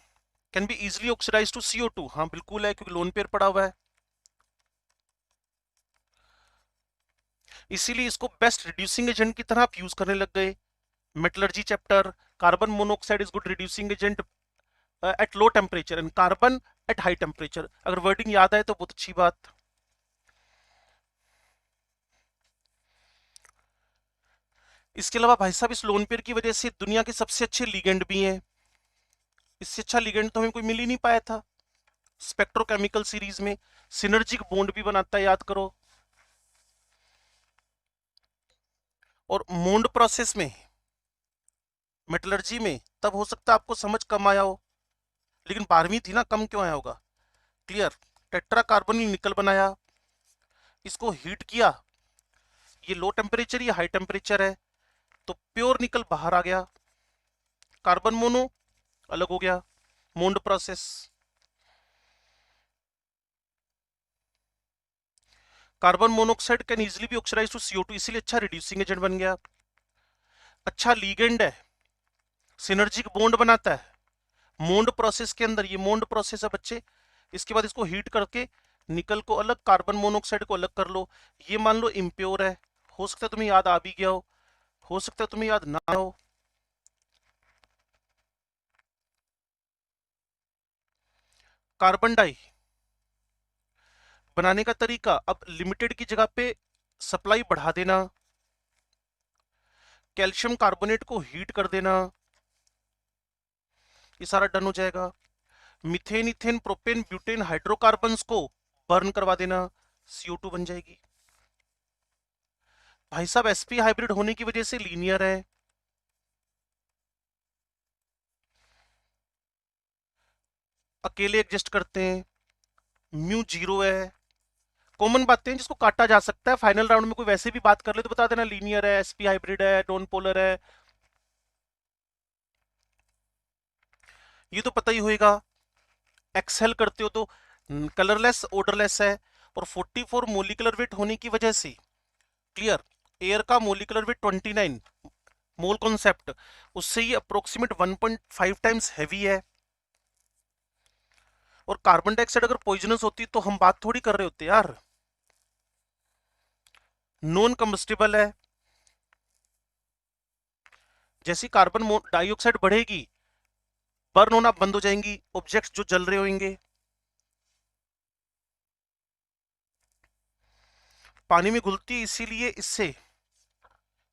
can be easily oxidise to CO2, हाँ बिल्कुल है, क्योंकि लोन पेयर पड़ा हुआ है, इसीलिए इसको बेस्ट रिड्यूसिंग एजेंट की तरह आप यूज करने लग गए। Metallurgy chapter, carbon monoxide is good reducing agent at low temperature and carbon at high temperature. अगर वर्डिंग याद आए तो बहुत अच्छी बात। इसके अलावा भाई साहब इस लोन पेयर की वजह से दुनिया के सबसे अच्छे लिगेंड भी हैं, इससे अच्छा लिगेंड तो हमें कोई मिल ही नहीं पाया था। स्पेक्ट्रोकेमिकल सीरीज में सिनर्जिक बॉन्ड भी बनाता है, याद करो। और मोन्ड प्रोसेस में, मेटलर्जी में, तब हो सकता है आपको समझ कम आया हो, लेकिन 12वीं थी ना, कम क्यों आया होगा। क्लियर, टेट्रा कार्बोनिल निकल बनाया, इसको हीट किया, ये लो टेम्परेचर, ये हाई टेम्परेचर है, तो प्योर निकल बाहर आ गया, कार्बन मोनो अलग हो गया, Mond process. Carbon monoxide can easily be oxidise to CO2, इसीलिए अच्छा रिड्यूसिंग एजेंट बन गया, अच्छा लीगेंड है, सिनर्जिक बॉन्ड बनाता है मोन्ड प्रोसेस के अंदर, ये मोन्ड प्रोसेस है बच्चे। इसके बाद इसको हीट करके निकल को अलग, कार्बन मोनोऑक्साइड को अलग कर लो, ये मान लो इम्प्योर है, हो सकता है तुम्हें याद आ भी गया हो सकता है तुम्हें याद ना हो। कार्बन डाई बनाने का तरीका, अब लिमिटेड की जगह पे सप्लाई बढ़ा देना, कैल्शियम कार्बोनेट को हीट कर देना, ये सारा डन हो जाएगा। Methane, ethane, propane, butane hydrocarbons को बर्न करवा देना, CO2 बन जाएगी। भाई साहब sp हाइब्रिड होने की वजह से लीनियर है, अकेले एडजस्ट करते हैं, म्यू 0 है, कॉमन बातें हैं जिसको काटा जा सकता है, फाइनल राउंड में कोई वैसे भी बात कर ले तो बता देना, लीनियर है, sp हाइब्रिड है, नॉन पोलर है, ये तो पता ही होएगा। एक्सेल करते हो तो कलरलेस ऑर्डरलेस है, और 44 मोलिकुलर वेट होने की वजह से, क्लियर, एयर का मोलिकुलर वेट 29 मोल कॉन्सेप्ट, उससे ये अप्रोक्सीमेट 1.5 टाइम्स हैवी है। और कार्बन डाइऑक्साइड अगर पॉइजनस होती तो हम बात थोड़ी कर रहे होते यार, नॉन कंबस्टिबल है। जैसी कार्बन डाइऑक्साइड बढ़ेगी बर्न होना बंद हो जाएंगी ऑब्जेक्ट्स जो जल रहे होंगे। पानी में घुलती है इसीलिए इससे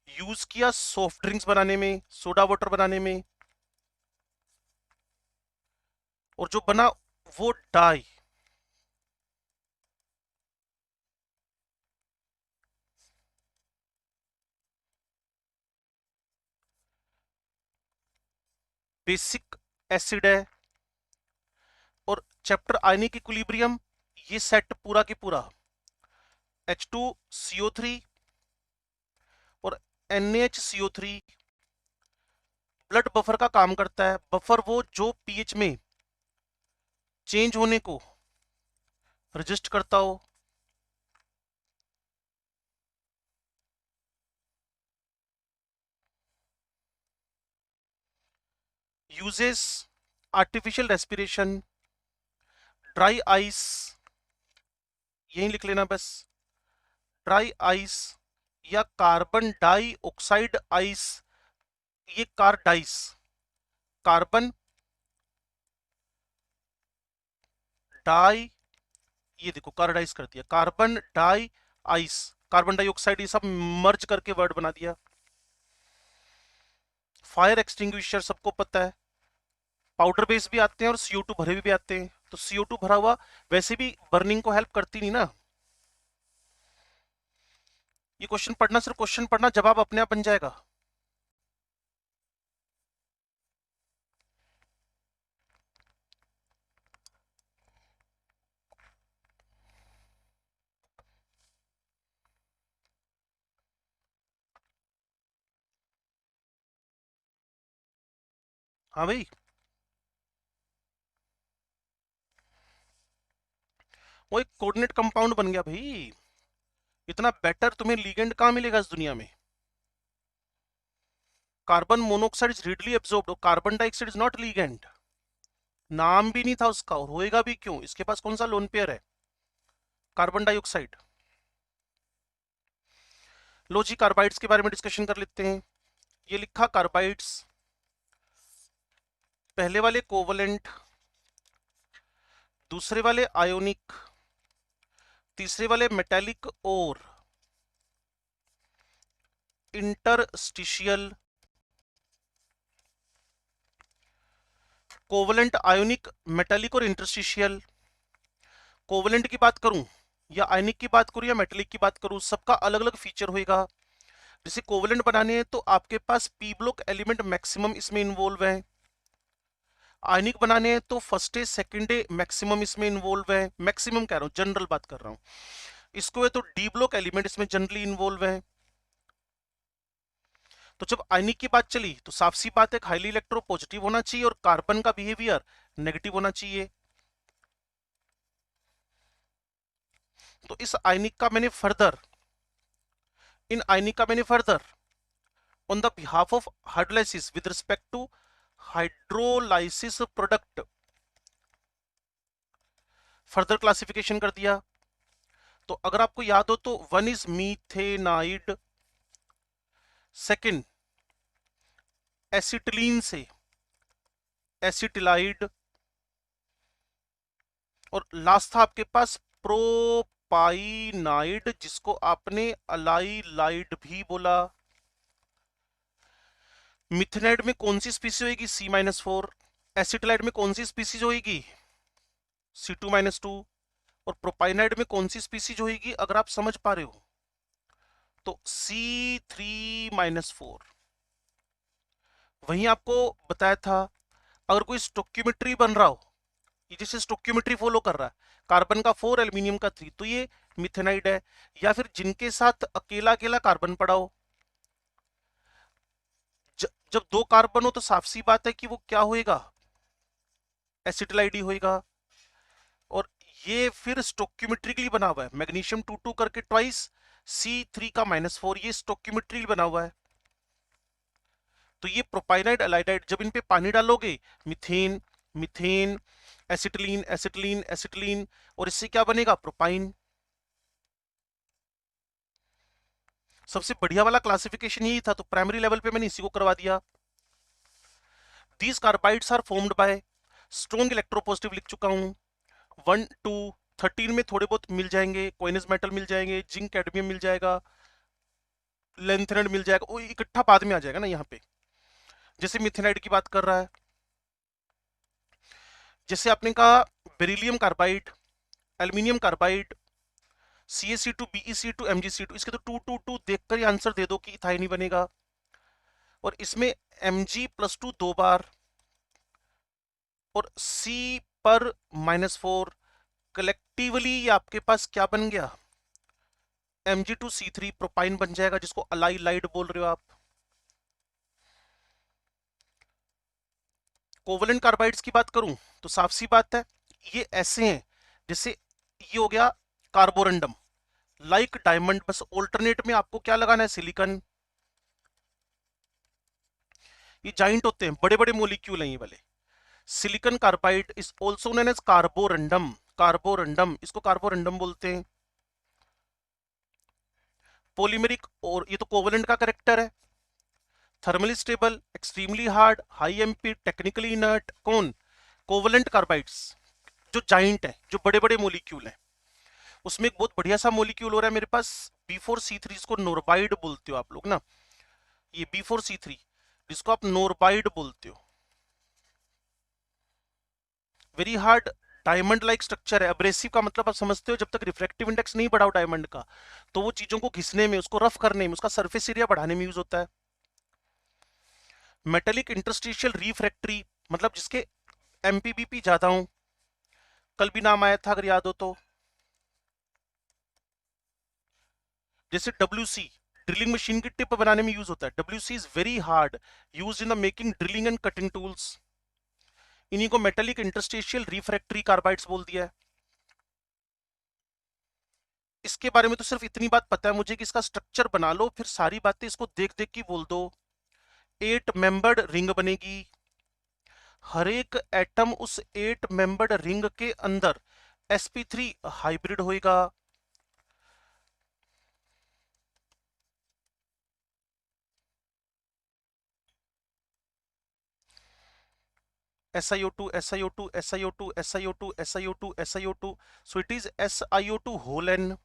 यूज किया सॉफ्ट ड्रिंक्स बनाने में, सोडा वाटर बनाने में, और जो बना वो डाई। बेसिक एसिड है। और चैप्टर आयनिक इक्विलिब्रियम, ये सेट पूरा की पूरा H2CO3 और NaHCO3 ब्लड बफर का काम करता है। बफर वो जो पीएच में चेंज होने को रजिस्ट करता हो। Uses artificial respiration, dry ice, यही लिख लेना बस, ड्राई आइस या कार्बन डाई ऑक्साइड आइस, ये कार डाइस, कार्बन डाई, ये देखो कार्डाइस कर दिया, carbon di ice, carbon dioxide, ये सब मर्ज करके वर्ड बना दिया। फायर एक्सटिंग्विशर सबको पता है, पाउडर बेस भी आते हैं और CO2 भरे भी आते हैं। तो CO2 भरा हुआ वैसे भी बर्निंग को हेल्प करती नहीं ना। ये क्वेश्चन पढ़ना, सिर्फ क्वेश्चन पढ़ना, जवाब अपने आप बन जाएगा। हाँ भाई, वो एक कोऑर्डिनेट कंपाउंड बन गया भाई। इतना बेटर तुम्हें लिगेंड कहां मिलेगा इस दुनिया में। Carbon monoxide is readily absorbed, carbon dioxide is not ligand. नाम भी नहीं था उसका, और होएगा भी क्यों, इसके पास कौन सा लोन पेयर है, कार्बन डाइऑक्साइड। लो जी, कार्बाइड्स के बारे में डिस्कशन कर लेते हैं। ये लिखा कार्बाइड्स, पहले वाले कोवलेंट, दूसरे वाले आयोनिक, तीसरे वाले मेटेलिक और इंटरस्टिशियल। कोवलेंट, आयोनिक, मेटेलिक और इंटरस्टिशियल। कोवलेंट की बात करूं या आयनिक की बात करूं या मेटेलिक की बात करूं, सबका अलग अलग फीचर होएगा। जैसे कोवलेंट बनाने हैं तो आपके पास पी ब्लॉक एलिमेंट मैक्सिमम इसमें इन्वॉल्व है। आयनिक बनाने हैं तो first day second day maximum इसमें इन्वॉल्व है, मैक्सिमम कह रहा हूं, जनरल बात कर रहा हूं। इसको है तो डी ब्लॉक एलिमेंट इसमें जनरली इन्वॉल्व है। तो जब आयनिक की बात चली तो साफ सी बात है, हाईली इलेक्ट्रो पॉजिटिव होना चाहिए और कार्बन का बिहेवियर नेगेटिव होना चाहिए। तो इस आयनिक का मैंने फर्दर, इन आयनिक का मैंने further on the behalf of hydrolysis with respect to hydrolysis product further classification कर दिया। तो अगर आपको याद हो तो one is methanide, second acetylene से एसिटिलाइड, और लास्ट था आपके पास प्रोपाइनाइड, जिसको आपने अलाइलाइड भी बोला। मिथेनाइड में कौन सी स्पीसीज होगी, C-4। एसिटिलाइड में कौन सी स्पीसीज होगी, C2-2। और प्रोपाइनाइड में कौन सी स्पीसीज होगी, अगर आप समझ पा रहे हो तो C3-4। वहीं आपको बताया था, अगर कोई स्टोक्योमेट्री बन रहा हो, ये जैसे स्टोक्योमेट्री फॉलो कर रहा है, कार्बन का 4 एल्यूमिनियम का 3, तो ये मिथेनाइड है। या फिर जिनके साथ अकेला अकेला कार्बन पड़ा हो, जब दो कार्बन हो तो साफ सी बात है कि वो क्या होएगा, एसिटिलाइड ही होएगा। और ये फिर स्टोक्योमेट्रिकली बना हुआ है, मैग्नीशियम 2 करके ट्वाइस, C3-4, ये स्टोक्योमेट्रिकली बना हुआ है। तो ये प्रोपाइनाइड एलाइडाइड, जब इन पे पानी डालोगे, methane methane, acetylene acetylene acetylene, और इससे क्या बनेगा, प्रोपाइन। सबसे बढ़िया वाला क्लासिफिकेशन यही था, तो प्राइमरी लेवल पे मैंने इसी को करवा दिया। These carbides are formed by strong electropositive लिख चुका हूं, 1 2 13 में थोड़े बहुत मिल जाएंगे, कोइनस मेटल मिल जाएंगे, जिंक कैडमियम मिल जाएगा, लेंथेनाइड मिल जाएगा, वो इकट्ठा बाद में आ जाएगा ना यहाँ पे। जैसे मिथेनाइड की बात कर रहा है, जैसे आपने कहा beryllium carbide, aluminium carbide, CaC2 BeC2 MgC2, इसके तो 2 देखकर ही आंसर दे दो कि इथाइन ही बनेगा। और इसमें Mg+2 2 बार और C पर -4, कलेक्टिवली आपके पास क्या बन गया, Mg2C3 प्रोपाइन बन जाएगा, जिसको अलाइलाइड बोल रहे हो आप। कोवलेंट कार्बाइड्स की बात करूं तो साफ सी बात है, ये ऐसे हैं जैसे ये हो गया कार्बोरंडम, लाइक डायमंड, बस ऑल्टरनेट में आपको क्या लगाना है, सिलिकॉन। ये जाइंट होते हैं, बड़े बड़े मोलिक्यूल हैं ये वाले। Silicon carbide is also known as carborundum, carborundum, इसको कार्बोरंडम बोलते हैं। पॉलीमेरिक, और ये तो कोवलेंट का करेक्टर है। Thermally stable, extremely hard, high MP, technically inert, कौन, कोवलेंट कार्बाइड्स, जो जाइंट है, जो बड़े बड़े मोलिक्यूल हैं। उसमें एक बहुत बढ़िया सा मोलिक्यूल हो रहा है मेरे पास B4C3, इसको नोरबाइड बोलते हो आप लोग ना, ये B4C3 जिसको आप नोरबाइड बोलते हो। Very hard, diamond like structure है। अब्रेसिव का मतलब आप समझते हो, जब तक रिफ्रैक्टिव इंडेक्स नहीं बढ़ाओ डायमंड का, तो वो चीजों को घिसने में, उसको रफ करने में, उसका सरफेस एरिया बढ़ाने में यूज होता है। मेटेलिक इंटरस्टिशियल रिफ्रैक्टरी, मतलब जिसके MPBP ज्यादा हो, कल भी नाम आया था अगर याद हो तो, जैसे WC ड्रिलिंग मशीन की टिप बनाने में यूज होता है। WC is very hard, used in the making drilling and cutting tools. इन्हीं को मेटेलिक इंटरस्टिशियल रिफ्रैक्टरी कार्बाइड्स बोल दिया है। इसके बारे में तो सिर्फ इतनी बात पता है मुझे कि इसका स्ट्रक्चर बना लो, फिर सारी बातें इसको देख देख के बोल दो। 8 मेंबर्ड रिंग बनेगी, हर एक एटम उस 8 मेंबर्ड रिंग के अंदर sp3 हाइब्रिड होएगा। SiO2 SiO2 SiO2 SiO2 SiO2 SiO2, so it is SiO2 whole n।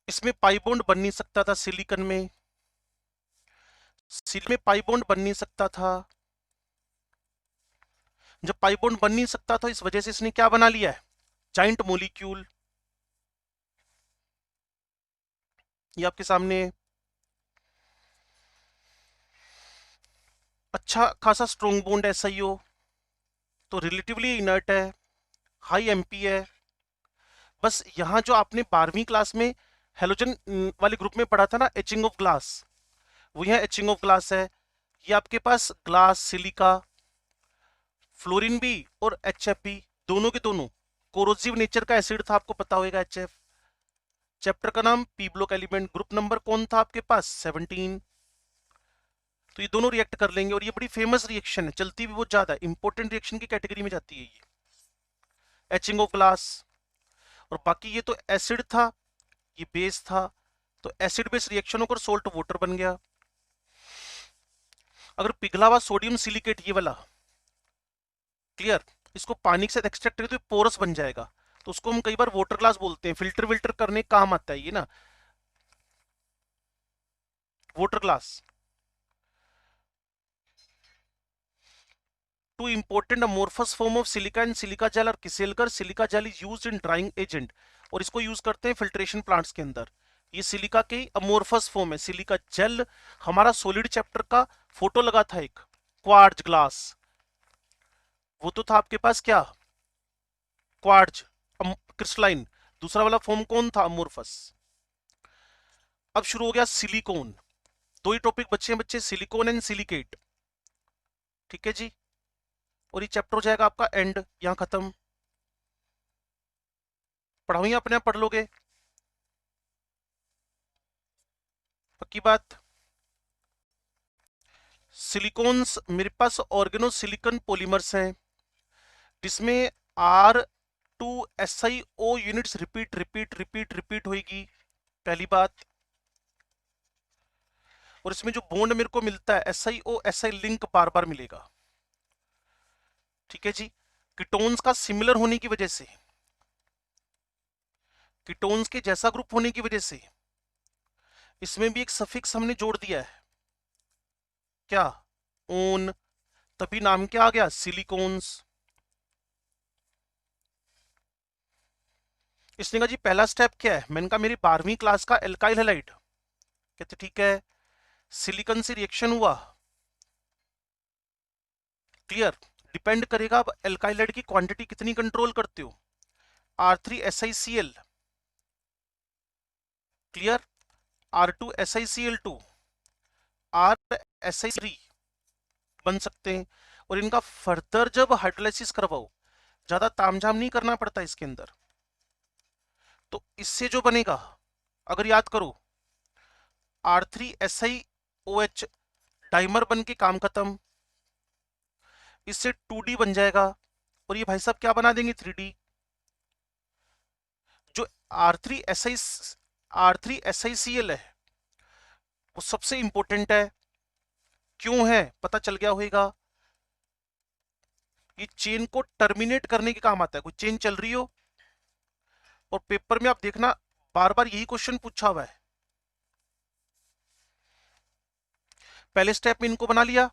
इसमें पाई बॉन्ड बन नहीं सकता था सिलिकॉन में, सिल में पाई बॉन्ड बन नहीं सकता था। जब पाई बॉन्ड बन नहीं सकता था, इस वजह से इसने क्या बना लिया है, जाइंट मोलिक्यूल। ये आपके सामने अच्छा खासा स्ट्रॉन्ग बॉन्ड है SiO, तो रिलेटिवली इनर्ट है, हाई एमपी है। बस यहां जो आपने 12वीं क्लास में हेलोजन वाले ग्रुप में पढ़ा था ना, एचिंग ऑफ ग्लास, वो यहाँ एचिंग ऑफ ग्लास है। ये आपके पास ग्लास, सिलिका, फ्लोरीन भी और HF भी, दोनों के दोनों कोरोसिव नेचर का एसिड था, आपको पता होगा HF। चैप्टर का नाम P block element, group number कौन था आपके पास, 17। तो ये दोनों रिएक्ट कर लेंगे, और ये बड़ी फेमस रिएक्शन है, चलती भी बहुत ज्यादा है, इंपॉर्टेंट रिएक्शन की कैटेगरी में जाती है ये, एचिंग ऑफ ग्लास। और बाकी ये तो एसिड था, ये बेस था, तो एसिड बेस रिएक्शन होकर सोल्ट वाटर बन गया। अगर पिघला हुआ सोडियम सिलिकेट, ये वाला, क्लियर, इसको पानी के साथ एक्सट्रैक्ट करें तो पोरस बन जाएगा, तो उसको हम कई बार वाटर ग्लास बोलते हैं, फिल्टर विल्टर करने काम आता है ये ना, water glass. Two important amorphous form of silica and silica gel और kieselguhr, silica gel is used in drying agent, और इसको यूज करते हैं फिल्ट्रेशन प्लांट्स के अंदर। ये सिलिका के अमोर्फस फॉर्म है, सिलिका जेल। हमारा सॉलिड चैप्टर का फोटो लगा था एक, क्वार्ट्ज ग्लास, वो तो था आपके पास क्या, क्वार्ट्ज क्रिस्टलाइन। दूसरा वाला फॉर्म कौन था, अमोर्फस। अब शुरू हो गया सिलिकॉन, दो ही टॉपिक बच्चे हैं बच्चे, सिलिकॉन एंड सिलिकेट, ठीक है जी। और ये चैप्टर हो जाएगा आपका एंड, यहां खत्म। पढ़ाऊंगी अपने आप पढ़ लोगे, पक्की बात। सिलिकॉन्स मेरे पास ऑर्गेनो सिलिकॉन पॉलीमर्स हैं, जिसमें R2SiO units repeat repeat repeat repeat होगी, पहली बात। और इसमें जो बॉन्ड मेरे को मिलता है SiO SI लिंक बार बार मिलेगा। ठीक है जी। कीटोन्स का सिमिलर होने की वजह से, कीटोन्स के जैसा ग्रुप होने की वजह से इसमें भी एक सफिक्स हमने जोड़ दिया है, क्या, ओन, तभी नाम क्या आ गया, सिलिकॉन्स। इसने कहा जी पहला स्टेप क्या है, मैंने कहा मेरी 12वीं क्लास का एल्काइल हैलाइड। कहते ठीक है, सिलिकॉन से रिएक्शन हुआ, क्लियर। डिपेंड करेगा अब एल्काइल हैलाइड की क्वांटिटी कितनी कंट्रोल करते हो। R3SiCl, क्लियर, R2SiCl2, RSi3 बन सकते हैं। और इनका फर्दर जब हाइड्रोलाइसिस करवाओ, ज्यादा तामझाम नहीं करना पड़ता इसके अंदर। तो इससे जो बनेगा, अगर याद करो, R3SiOH डाइमर बन के काम खत्म, इससे 2D बन जाएगा, और ये भाई साहब क्या बना देंगे, 3D। जो R3SiCl है वो सबसे इंपॉर्टेंट है। क्यों है पता चल गया होगा, ये चेन को टर्मिनेट करने के काम आता है। कोई चेन चल रही हो और पेपर में आप देखना बार बार यही क्वेश्चन पूछा हुआ है। पहले स्टेप में इनको बना लिया,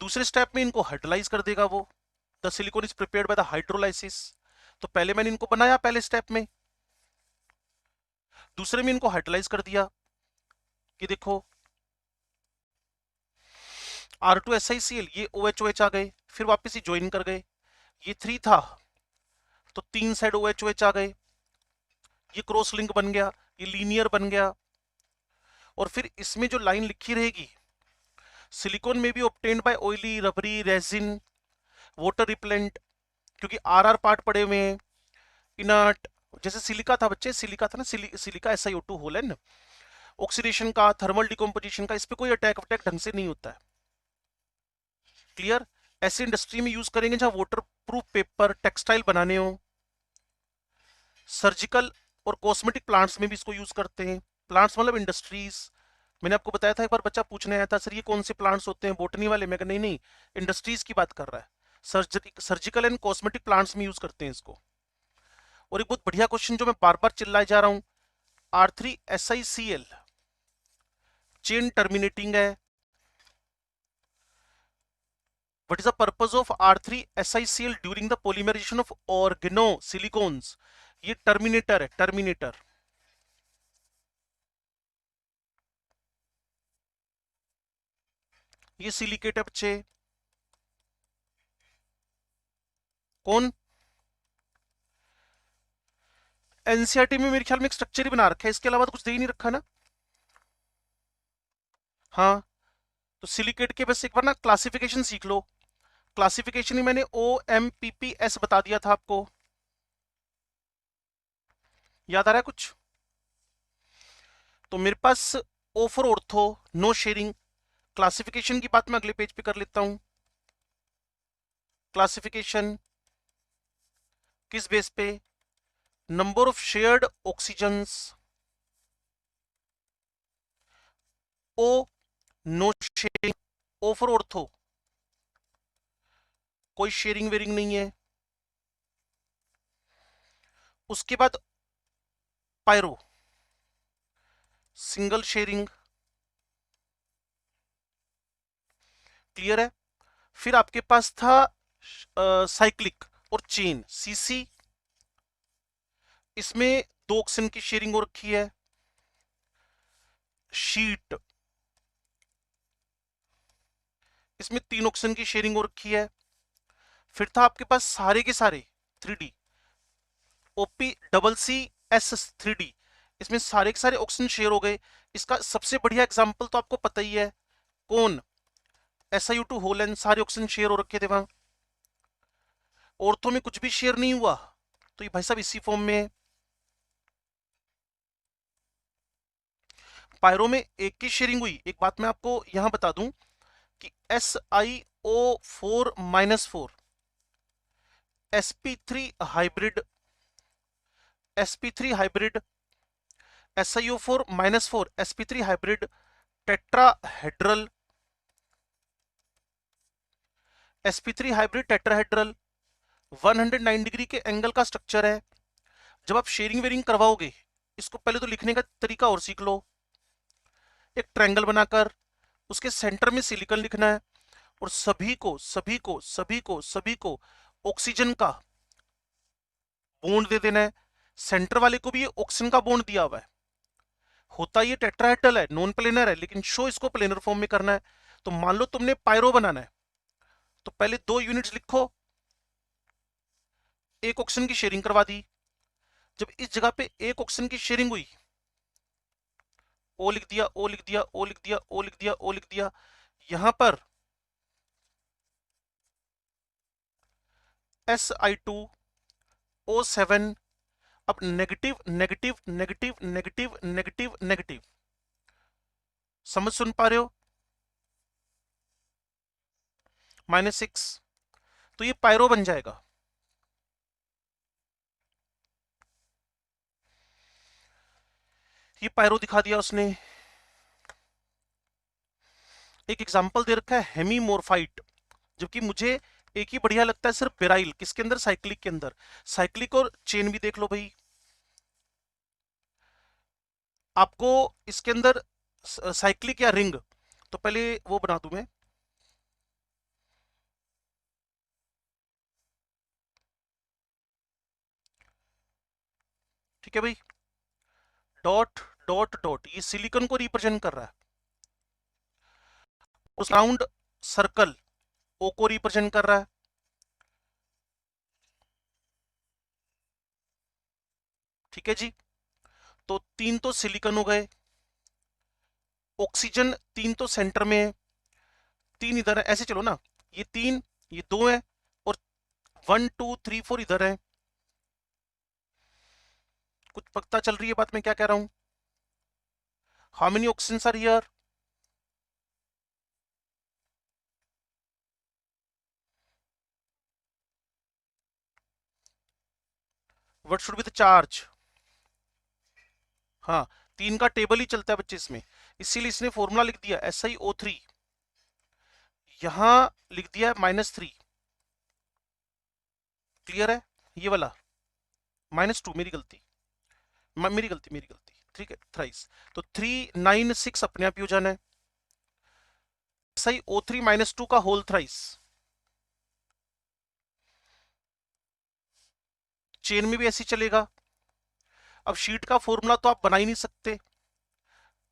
दूसरे स्टेप में इनको हाइड्रोलाइज कर देगा वो। The silicon is prepared by the hydrolysis. तो पहले मैंने इनको बनाया पहले स्टेप में, दूसरे में इनको हाइड्रोलाइज कर दिया, कि देखो R2SiCl, ये OH आ गए, फिर वापस ही ज्वाइन कर गए। ये 3 था तो 3 साइड OH आ गए, ये क्रॉस लिंक बन गया, ये लीनियर बन गया। और फिर इसमें जो लाइन लिखी रहेगी, सिलिकॉन में भी obtained by oily, rubbery, resin, water repellent, क्योंकि आर पार्ट पड़े हुए हैं, इनर्ट। जैसे सिलिका था बच्चे, सिलिका था ना, सिलिका SiO2 होल है ना, ऑक्सीडेशन का, थर्मल डिकम्पोजिशन का, इस पे कोई अटैक ढंग से नहीं होता है, क्लियर। ऐसी इंडस्ट्री में यूज करेंगे जहां वाटर प्रूफ पेपर, टेक्सटाइल बनाने हो। सर्जिकल और कॉस्मेटिक प्लांट्स में भी इसको यूज करते हैं। प्लांट्स मतलब इंडस्ट्रीज। मैंने आपको बताया था, एक बार बच्चा पूछने आया था, सर ये कौन से प्लांट्स होते हैं, बोटनी वाले। मैं कहा नहीं नहीं, इंडस्ट्रीज की बात कर रहा है। सर्जिकल एंड कॉस्मेटिक प्लांट्स में यूज करते हैं इसको। और एक बहुत बढ़िया क्वेश्चन जो मैं बार बार चिल्लाए जा रहा हूं, R3SiCl चेन टर्मिनेटिंग है। What is the purpose of R3SiCl during the polymerization of organosilicons? ये टर्मिनेटर है, टर्मिनेटर। ये सिलिकेट है बच्चे, कौन, एनसीईआरटी में मेरे ख्याल में एक स्ट्रक्चर ही बना रखा है, इसके अलावा तो कुछ दे ही नहीं रखा ना। हाँ, तो सिलिकेट के बस एक बार ना क्लासिफिकेशन सीख लो। क्लासिफिकेशन ही मैंने OMPPS बता दिया था आपको, याद आ रहा है कुछ। तो मेरे पास O for ortho, no sharing. Classification की बात मैं अगले पेज पे कर लेता हूं। क्लासिफिकेशन किस बेस पे, number of shared oxygens. O no sharing, O for ortho कोई शेयरिंग वेरिंग नहीं है। उसके बाद पायरो, सिंगल शेयरिंग, क्लियर है। फिर आपके पास था साइक्लिक और चेन, CC। इसमें 2 ऑक्सीजन की शेयरिंग हो रखी है। शीट, इसमें 3 ऑक्सीजन की शेयरिंग हो रखी है। फिर था आपके पास सारे के सारे 3D, OPCC3D, इसमें सारे के सारे ऑक्सीजन शेयर हो गए। इसका सबसे बढ़िया एग्जांपल तो आपको पता ही है, कौन, SiO2 होल एंड सारे ऑक्सीजन शेयर हो रखे थे वहां। ऑर्थो में कुछ भी शेयर नहीं हुआ, तो ये भाई साहब इसी फॉर्म में है। पायरो में एक की शेयरिंग हुई। एक बात मैं आपको यहां बता दूं कि SiO4-4 sp3 hybrid, sp3 hybrid, SiO4-4 sp3 hybrid, tetrahedral, sp3 hybrid tetrahedral 109 degree के एंगल का स्ट्रक्चर है। जब आप शेयरिंग वेयरिंग करवाओगे, इसको पहले तो लिखने का तरीका और सीख लो। एक ट्रायंगल बनाकर उसके सेंटर में सिलिकॉन लिखना है और सभी को ऑक्सीजन का बॉन्ड दे देना है। सेंटर वाले को भी ये ऑक्सीजन का बॉन्ड दिया हुआ है। होता ये टेट्राहेड्रल है, नॉन प्लेनर है, लेकिन शो इसको प्लेनर फॉर्म में करना है। तो मान लो तुमने पायरो बनाना है, तो पहले 2 यूनिट्स लिखो, एक ऑक्सीजन की शेयरिंग करवा दी। जब इस जगह पे एक ऑक्सीजन की शेयरिंग हुई, ओ लिख दिया, ओ लिख दिया, ओ लिख दिया, ओ लिख दिया, ओ लिख दिया। यहां पर Si2O7, अब negative negative negative negative negative negative, समझ सुन पा रहे हो? -6, तो ये पायरो बन जाएगा। ये पायरो दिखा दिया उसने। एक एग्जांपल दे रखा है हेमीमोर्फाइट, जबकि मुझे एक ही बढ़िया लगता है सिर्फ बेराइल। किसके अंदर? साइक्लिक के अंदर। साइक्लिक और चेन भी देख लो भाई। आपको इसके अंदर साइक्लिक या रिंग, तो पहले वो बना दूं मैं। ठीक है भाई, डॉट डॉट डॉट, ये सिलिकॉन को रिप्रेजेंट कर रहा है। उस राउंड सर्कल ओ को रिप्रेजेंट कर रहा है। ठीक है जी, तो 3 तो सिलिकॉन हो गए, ऑक्सीजन 3 तो सेंटर में है, 3 इधर है। ऐसे चलो ना, ये 3, ये 2 है, और 1 2 3 4 इधर है। कुछ पता चल रही है बात मैं क्या कह रहा हूं? How many oxygen are here? What should be the charge? हाँ, 3 का टेबल ही चलता है बच्चे इसमें, इसीलिए इसने फॉर्मूला लिख दिया SiO3, यहां लिख दिया है -3। क्लियर है? ये वाला -2, मेरी गलती। ठीक है, थ्राइस, तो 396 अपने आप ही हो जाना है। SiO3 -2 का होल थ्राइस। चेन में भी ऐसी चलेगा। अब शीट का फॉर्मूला तो आप बना ही नहीं सकते।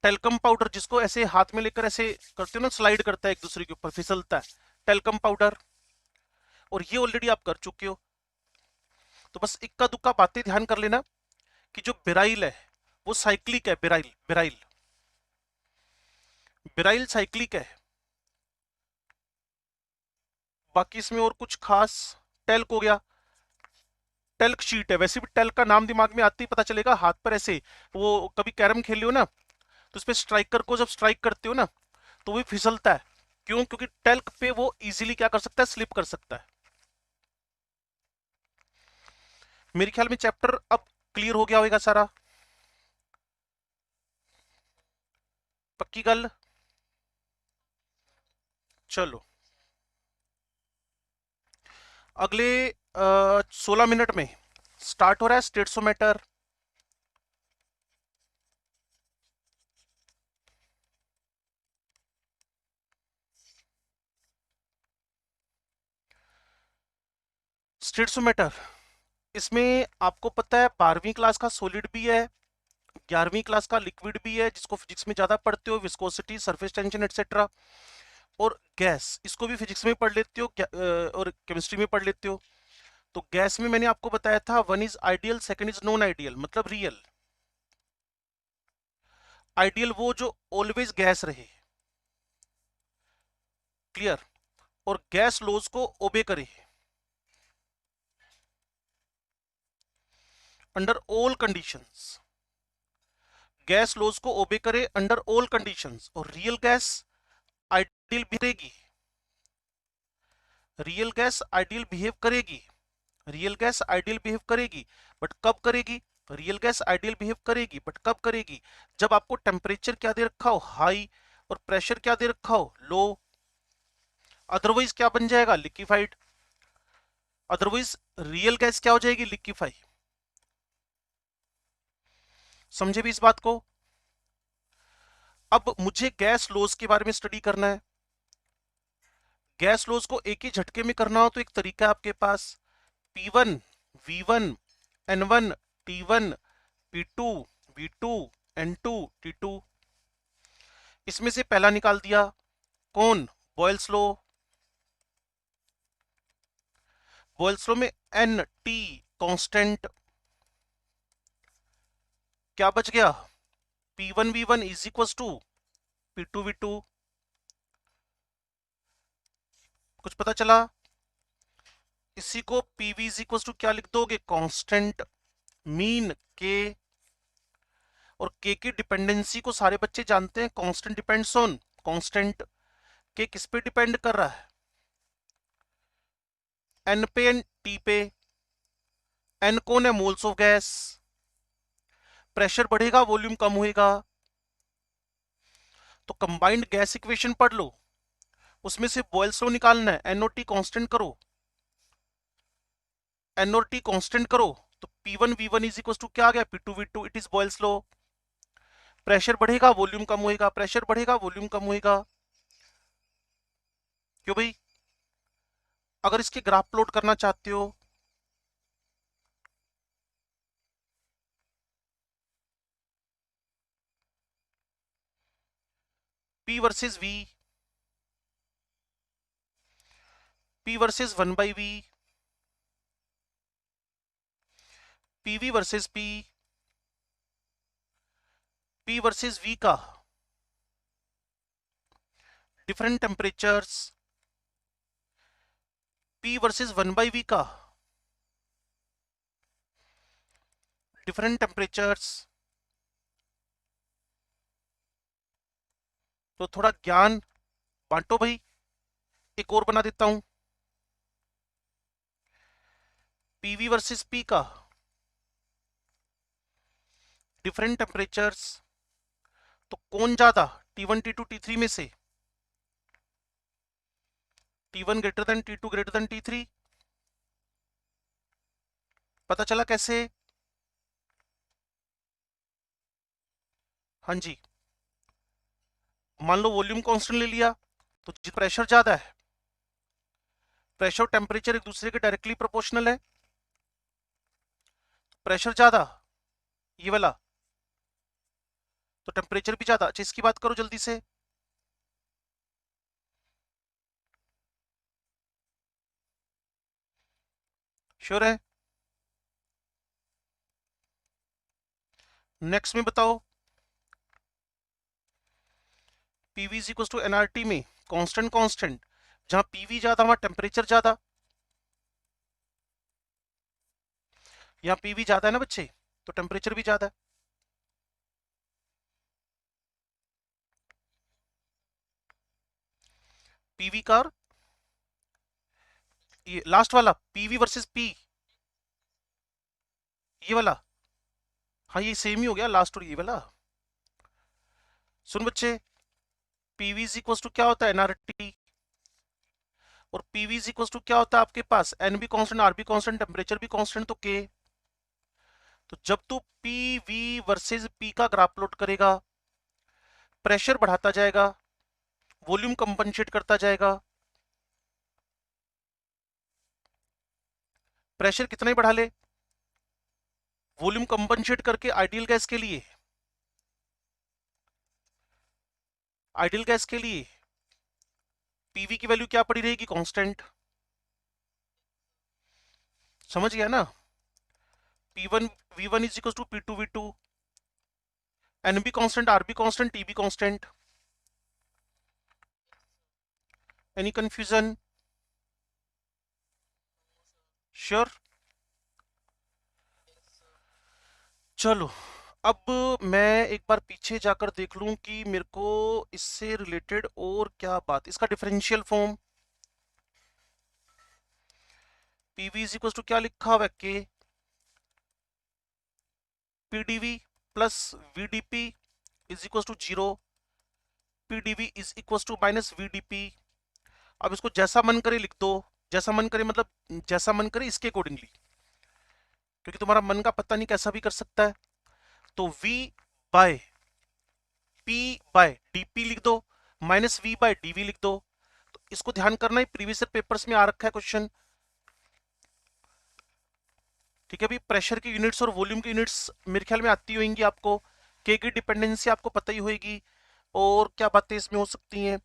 टेल्कम पाउडर, जिसको ऐसे हाथ में लेकर ऐसे करते हो ना, स्लाइड करता है एक दूसरे के ऊपर, फिसलता है, टेल्कम पाउडर। और ये ऑलरेडी आप कर चुके हो, तो बस इक्का दुक्का बातें ध्यान कर लेना कि जो बेराइल है वो साइक्लिक है। बेराइल बेराइल बेराइल साइक्लिक है। बाकी इसमें और कुछ खास, टेल्क हो गया, टेल्क शीट है। वैसे भी टेल्क का नाम दिमाग में आते ही पता चलेगा। हाथ पर ऐसे, वो कभी कैरम खेल हो ना, तो उस पर स्ट्राइकर को जब स्ट्राइक करते हो ना, तो वो फिसलता है। क्यों? क्योंकि टेल्क पे वो इजीली क्या कर सकता है? स्लिप कर सकता है। मेरे ख्याल में चैप्टर अब क्लियर हो गया होगा सारा। पक्की गल? चलो, अगले 16 मिनट में स्टार्ट हो रहा है स्टेटसोमीटर। स्टेटसोमीटर, इसमें आपको पता है 12वीं क्लास का सॉलिड भी है, 11वीं क्लास का लिक्विड भी है, जिसको फिजिक्स में ज्यादा पढ़ते हो, विस्कोसिटी, सरफेस टेंशन एटसेट्रा। और गैस, इसको भी फिजिक्स में पढ़ लेते हो और केमिस्ट्री में पढ़ लेते हो। तो गैस में मैंने आपको बताया था, 1 is ideal, second is non ideal, मतलब रियल। आइडियल वो जो ऑलवेज गैस रहे, क्लियर, और गैस लॉज को ओबे करे under all conditions. Gas laws को ओबे करे अंडर ऑल कंडीशंस। और रियल गैस आइडियल बिहेगी, रियल गैस आइडियल बिहेव करेगी, रियल गैस आइडियल बिहेव करेगी, बट कब करेगी? रियल गैस आइडियल बिहेव करेगी बट कब करेगी? जब आपको टेम्परेचर क्या दे रखा हो? हाई, और प्रेशर क्या दे रखा हो, लो, अदरवाइज क्या बन जाएगा, लिक्विफाइड। अदरवाइज रियल गैस क्या हो जाएगी, लिक्विफाई। समझे भी इस बात को। अब मुझे गैस लॉज के बारे में स्टडी करना है। गैस लॉज को एक ही झटके में करना हो तो एक तरीका है आपके पास, P1 V1 N1 T1 P2 V2 N2 T2। इसमें से पहला निकाल दिया, कौन, बॉयल्स लॉ। बॉयल्स लॉ में एन टी कांस्टेंट, क्या बच गया, P1 V1 is equal to P2 V2। कुछ पता चला। इसी को PV इज इक्वल टू क्या लिख दोगे, कांस्टेंट मीन के। और के की डिपेंडेंसी को सारे बच्चे जानते हैं, कांस्टेंट डिपेंड्स ऑन कांस्टेंट। के किस पे डिपेंड कर रहा है, एन पे एंड टी पे। एन कौन है, मोल्स ऑफ गैस। प्रेशर बढ़ेगा वॉल्यूम कम होएगा, तो कंबाइंड गैस इक्वेशन पढ़ लो, उसमें से बॉयल्स लॉ निकालना है। एन और टी कांस्टेंट करो, एन और टी कांस्टेंट करो, तो P1 V1 is equal to क्या आ गया, P2 V2। It is Boyle's law. Pressure बढ़ेगा वॉल्यूम कम होएगा, प्रेशर बढ़ेगा वॉल्यूम कम होएगा। क्यों भाई। अगर इसके ग्राफ प्लॉट करना चाहते हो, P versus V, P versus 1/V, PV versus P, P versus V का different temperatures, P versus 1/V का डिफरेंट टेम्परेचर्स। तो थोड़ा ज्ञान बांटो भाई। एक और बना देता हूं, PV वर्सेस P का डिफरेंट टेम्परेचर्स। तो कौन ज्यादा, T1 T2 T3 में से, T1 greater than T2 greater than T3। पता चला कैसे। हाँ जी, मान लो वॉल्यूम कांस्टेंट ले लिया, तो जिस प्रेशर ज्यादा है, प्रेशर और टेम्परेचर एक दूसरे के डायरेक्टली प्रोपोर्शनल है। प्रेशर ज्यादा ये वाला, तो टेम्परेचर भी ज्यादा। अच्छा इसकी बात करो जल्दी से, श्योर है। नेक्स्ट में बताओ, PV is equal to NRT में कांस्टेंट कांस्टेंट, जहां पीवी ज्यादा वहां टेम्परेचर ज्यादा। यहाँ पीवी ज्यादा है ना बच्चे, तो टेम्परेचर भी ज्यादा है। पीवी का, ये लास्ट वाला पीवी वर्सेस पी, ये वाला, हाँ ये सेम ही हो गया लास्ट और ये वाला। सुन बच्चे, पीवी इज इक्वल टू क्या होता है, एनआरटी। और पीवी इज इक्वल टू क्या होता है आपके पास, एन भी कांस्टेंट, आर भी कांस्टेंट, टेम्परेचर भी कांस्टेंट, तो के। तो जब तू पीवी वर्सेस पी का ग्राफ प्लॉट करेगा, प्रेशर बढ़ाता जाएगा, वॉल्यूम कंपनसेट करता जाएगा। प्रेशर कितना ही बढ़ा ले, वॉल्यूम कंपनसेट करके आइडियल गैस के लिए, आइडियल गैस के लिए पीवी की वैल्यू क्या पड़ी रहेगी, कांस्टेंट। समझ गया ना। P1 V1 is equal to P2 V2, N भी कांस्टेंट, आर भी कांस्टेंट, टी भी कांस्टेंट। Any confusion, sure. चलो अब मैं एक बार पीछे जाकर देख लूं कि मेरे को इससे रिलेटेड और क्या बात, इसका differential form, PV is equal to क्या लिखा हुआ है, K PdV plus VdP is equal to 0। dp dv is equal to minus v dp। अब इसको जैसा मन करे लिख दो, जैसा मन करे मतलब जैसा मन करे इसके अकॉर्डिंगली, क्योंकि तुम्हारा मन का पता नहीं कैसा भी कर सकता है। तो v by p by dp लिख दो, माइनस v बाय dv लिख दो। तो इसको ध्यान करना है, प्रीवियस पेपर्स में आ रखा है क्वेश्चन। ठीक है, अभी प्रेशर की यूनिट्स और वॉल्यूम की यूनिट्स मेरे ख्याल में आती होंगी आपको, के की डिपेंडेंसी आपको पता ही होगी। और क्या बातें इसमें हो सकती हैं,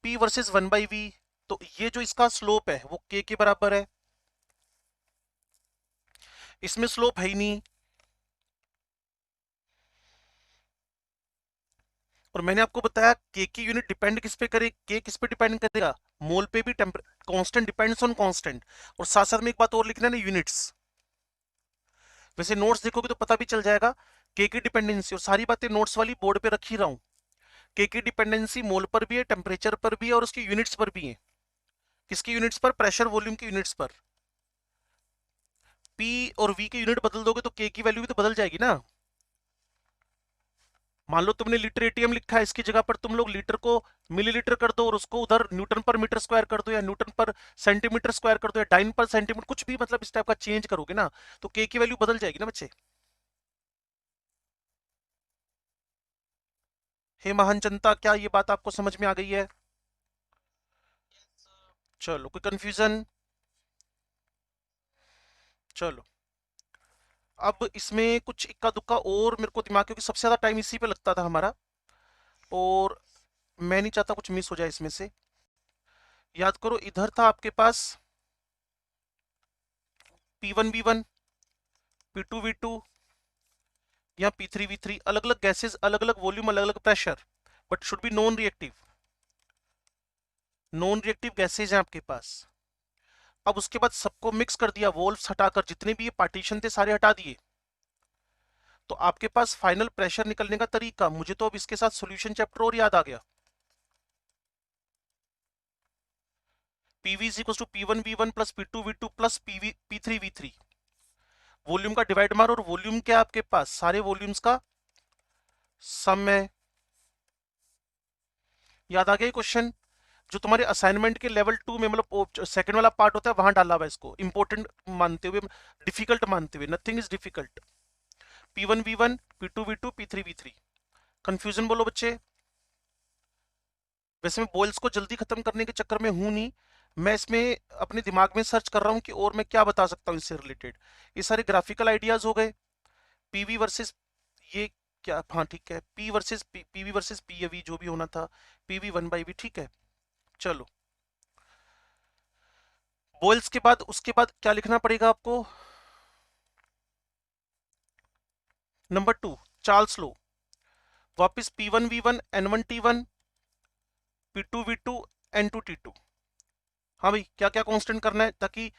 p वर्सेस 1/v, तो ये जो इसका स्लोप है वो k के बराबर है, इसमें स्लोप है ही नहीं। और मैंने आपको बताया k की यूनिट डिपेंड किस पे करे, k किस पे डिपेंड करेगा, मोल पे भी। Constant depends on constant. और साथ साथ में एक बात और लिखना ना, यूनिट्स। वैसे नोट्स देखोगे तो पता भी चल जाएगा, k की डिपेंडेंसी, और सारी बातें नोट्स वाली बोर्ड पे रखी रहा हूं। k की डिपेंडेंसी मोल पर भी है, टेम्परेचर पर भी है, और उसकी यूनिट्स पर भी है। किसकी यूनिट्स पर, प्रेशर वॉल्यूम की यूनिट्स पर। p और v की यूनिट बदल दोगे तो k की वैल्यू भी तो बदल जाएगी ना। मान लो तुमने लीटर एटीएम लिखा है, इसकी जगह पर तुम लोग लीटर को मिलीलीटर कर दो, और उसको उधर न्यूटन पर मीटर स्क्वायर कर दो, या न्यूटन पर सेंटीमीटर स्क्वायर कर दो, या डाइन पर सेंटीमीटर, कुछ भी मतलब इस टाइप का चेंज करोगे ना, तो k की वैल्यू बदल जाएगी ना बच्चे। हे महान जनता, क्या ये बात आपको समझ में आ गई है? चलो, कोई कंफ्यूजन? चलो, अब इसमें कुछ इक्का दुक्का और मेरे को दिमाग, क्योंकि सबसे ज्यादा टाइम इसी पे लगता था हमारा, और मैं नहीं चाहता कुछ मिस हो जाए इसमें से। याद करो, इधर था आपके पास P1V1, P2V2 या P3V3, अलग अलग गैसेस, अलग अलग वॉल्यूम, अलग अलग pressure, but should be non reactive. Non reactive gases हैं आपके पास। अब उसके बाद सबको मिक्स कर दिया, वोल्व्स हटाकर जितने भी ये पार्टीशन थे सारे हटा दिए, तो आपके पास फाइनल प्रेशर निकलने का तरीका, मुझे तो अब इसके साथ सॉल्यूशन चैप्टर और याद आ गया। PV is equal to P1V1 plus P2V2 plus P3V3। Volume का डिवाइड मार, और वॉल्यूम क्या है आपके पास, सारे वॉल्यूम्स का सम है। याद आ गया क्वेश्चन, जो तुम्हारे असाइनमेंट के लेवल 2 में, मतलब सेकंड वाला पार्ट होता है, वहां डाला हुआ है इसको, इंपॉर्टेंट मानते हुए, डिफिकल्ट मानते हुए। Nothing is difficult. P1V1, P2V2, P3V3। Confusion बोलो बच्चे? वैसे मैं बॉयल्स को जल्दी खत्म करने के चक्कर में हूं नहीं, मैं इसमें अपने दिमाग में सर्च कर रहा हूं कि और मैं क्या बता सकता हूं इससे रिलेटेड। ये सारे ग्राफिकल आइडियाज हो गए। पीवी वर्सेस ये क्या, हाँ ठीक है, पीवी वर्सेस पी जो भी होना था, PV1/V, ठीक है। चलो, बॉयल्स के बाद उसके बाद क्या लिखना पड़ेगा आपको? नंबर 2, चार्ल्स लो। वापिस P1V1 N1T1, P2V2 N2T2। हाँ भाई, क्या क्या कांस्टेंट करना है, ताकि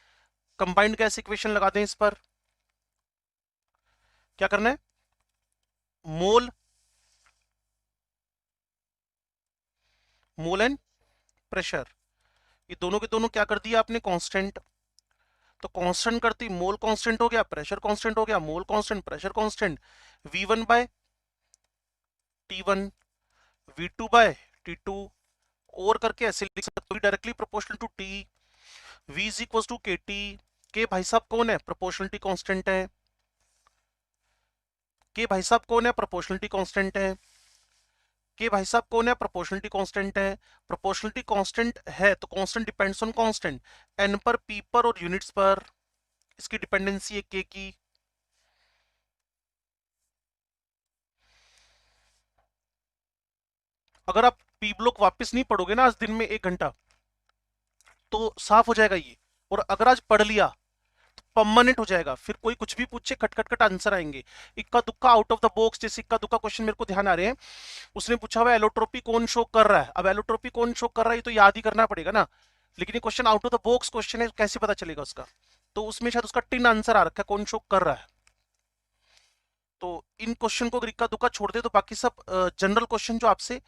कंबाइंड गैस इक्वेशन लगा दें इस पर। क्या करना है, मोल, मोल एंड प्रेशर, ये दोनों के दोनों क्या कर दिया आपने, कांस्टेंट। तो कांस्टेंट करती, मोल कांस्टेंट हो गया, प्रेशर कांस्टेंट हो गया, मोल constant, pressure constant. V1/T1, V2/T2, और करके ऐसे लिख सकते हो, directly proportional to T। V is equal to KT। K भाई साहब कौन है, प्रोपोर्शनलिटी कांस्टेंट है। के भाई साहब कौन है, प्रोपोर्शनलिटी कांस्टेंट है। के भाई साहब कौन है, प्रोपोर्शनलिटी कांस्टेंट है। प्रोपोर्शनलिटी कांस्टेंट है तो constant depends on constant, N पर, पी पर और यूनिट्स पर। इसकी डिपेंडेंसी है के की। अगर आप पी ब्लॉक वापस नहीं पढ़ोगे ना आज दिन में 1 घंटा, तो साफ हो जाएगा ये। और अगर आज पढ़ लिया तो परमानेंट हो जाएगा, फिर कोई कुछ भी पूछे खट खट खट आंसर आएंगे। इक्का दुक्का आउट ऑफ द बॉक्स, जैसे इक्का दुक्का क्वेश्चन मेरे को ध्यान आ रहे हैं। उसने पूछा हुआ एलोट्रोपी कौन शो कर रहा है, अब एलोट्रोपी कौन शो कर रहा है ये तो याद ही करना पड़ेगा ना, लेकिन ये question out of the box question है, कैसे पता चलेगा उसका? तो उसमें शायद उसका टिन आंसर आ रखा है, कौन शो कर रहा है। तो इन क्वेश्चन को अगर इक्का दुक्का छोड़ दे तो बाकी सब जनरल क्वेश्चन जो आपसे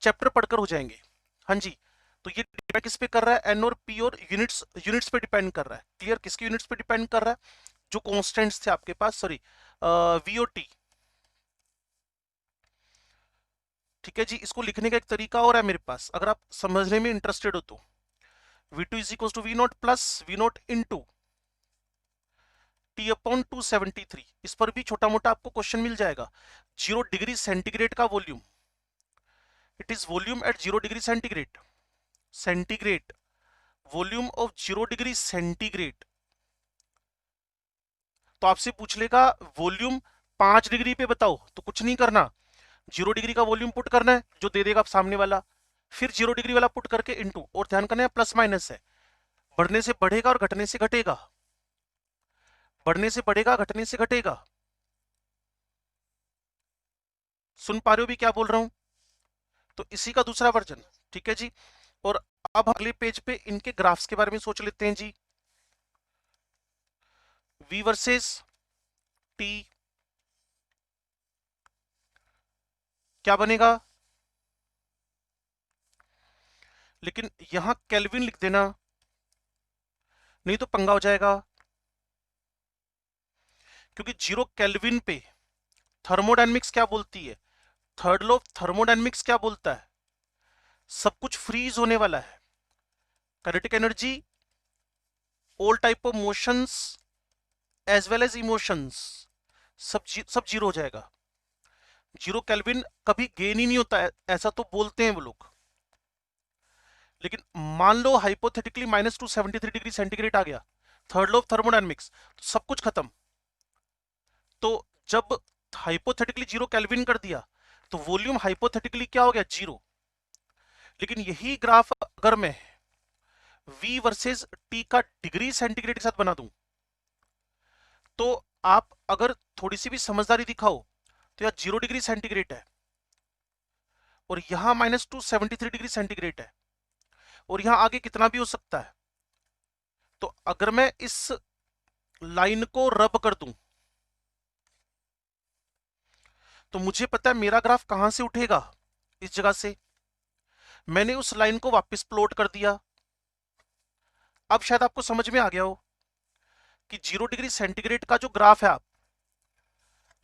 चैप्टर पढ़कर हो जाएंगे। हाँ जी, तो ये डिपेंड किस पे कर रहा है, एन और पी और यूनिट्स, यूनिट्स पे डिपेंड कर रहा है। क्लियर, किसकी यूनिट्स पे डिपेंड कर रहा है, जो कॉन्स्टेंट्स थे आपके पास, सॉरी, वी और टी। ठीक है जी, इसको लिखने का एक तरीका और है मेरे पास, अगर आप समझने में इंटरेस्टेड हो तो। V2 is equal to V not plus V not into T upon 273। इस पर भी छोटा मोटा आपको क्वेश्चन मिल जाएगा। 0 डिग्री सेंटीग्रेड का volume, it is volume at 0 degree centigrade, centigrade volume of 0 degree centigrade. तो आपसे पूछ लेगा वॉल्यूम 5 डिग्री पे बताओ, तो कुछ नहीं करना, 0 डिग्री का वॉल्यूम पुट करना है जो दे देगा सामने वाला, फिर 0 डिग्री वाला पुट करके इनटू, और ध्यान करना है प्लस माइनस है, बढ़ने से बढ़ेगा और घटने से घटेगा, बढ़ने से बढ़ेगा घटने से घटेगा। सुन पा रहे हो भी क्या बोल रहा हूं? तो इसी का दूसरा वर्जन, ठीक है जी। और अब अगले पेज पे इनके ग्राफ्स के बारे में सोच लेते हैं जी। V वर्सेस T क्या बनेगा, लेकिन यहां केल्विन लिख देना, नहीं तो पंगा हो जाएगा, क्योंकि 0 केल्विन पे थर्मोडायनेमिक्स क्या बोलती है, थर्ड लॉ ऑफ थर्मोडायनेमिक्स क्या बोलता है, सब कुछ फ्रीज होने वाला है, kinetic energy, all type of motions as well as emotions, सब जीरो हो जाएगा। 0 केल्विन कभी गेन ही नहीं होता है, ऐसा तो बोलते हैं वो लोग, लेकिन मान लो हाइपोथेटिकली -273 डिग्री सेंटीग्रेड आ गया, थर्ड लॉ ऑफ थर्मोडायनेमिक्स, तो सब कुछ खत्म। तो जब हाइपोथेटिकली 0 केल्विन कर दिया तो वॉल्यूम हाइपोथेटिकली क्या हो गया, 0। लेकिन यही ग्राफ अगर मैं V वर्सेस T का डिग्री सेंटीग्रेड के साथ बना दूं, तो आप अगर थोड़ी सी भी समझदारी दिखाओ तो यार 0 डिग्री सेंटीग्रेड है और यहां -273 डिग्री सेंटीग्रेड है और यहां आगे कितना भी हो सकता है। तो अगर मैं इस लाइन को रब कर दूं तो मुझे पता है मेरा ग्राफ कहां से उठेगा, इस जगह से। मैंने उस लाइन को वापस प्लॉट कर दिया। अब शायद आपको समझ में आ गया हो कि 0 डिग्री सेंटीग्रेड का जो ग्राफ है, आप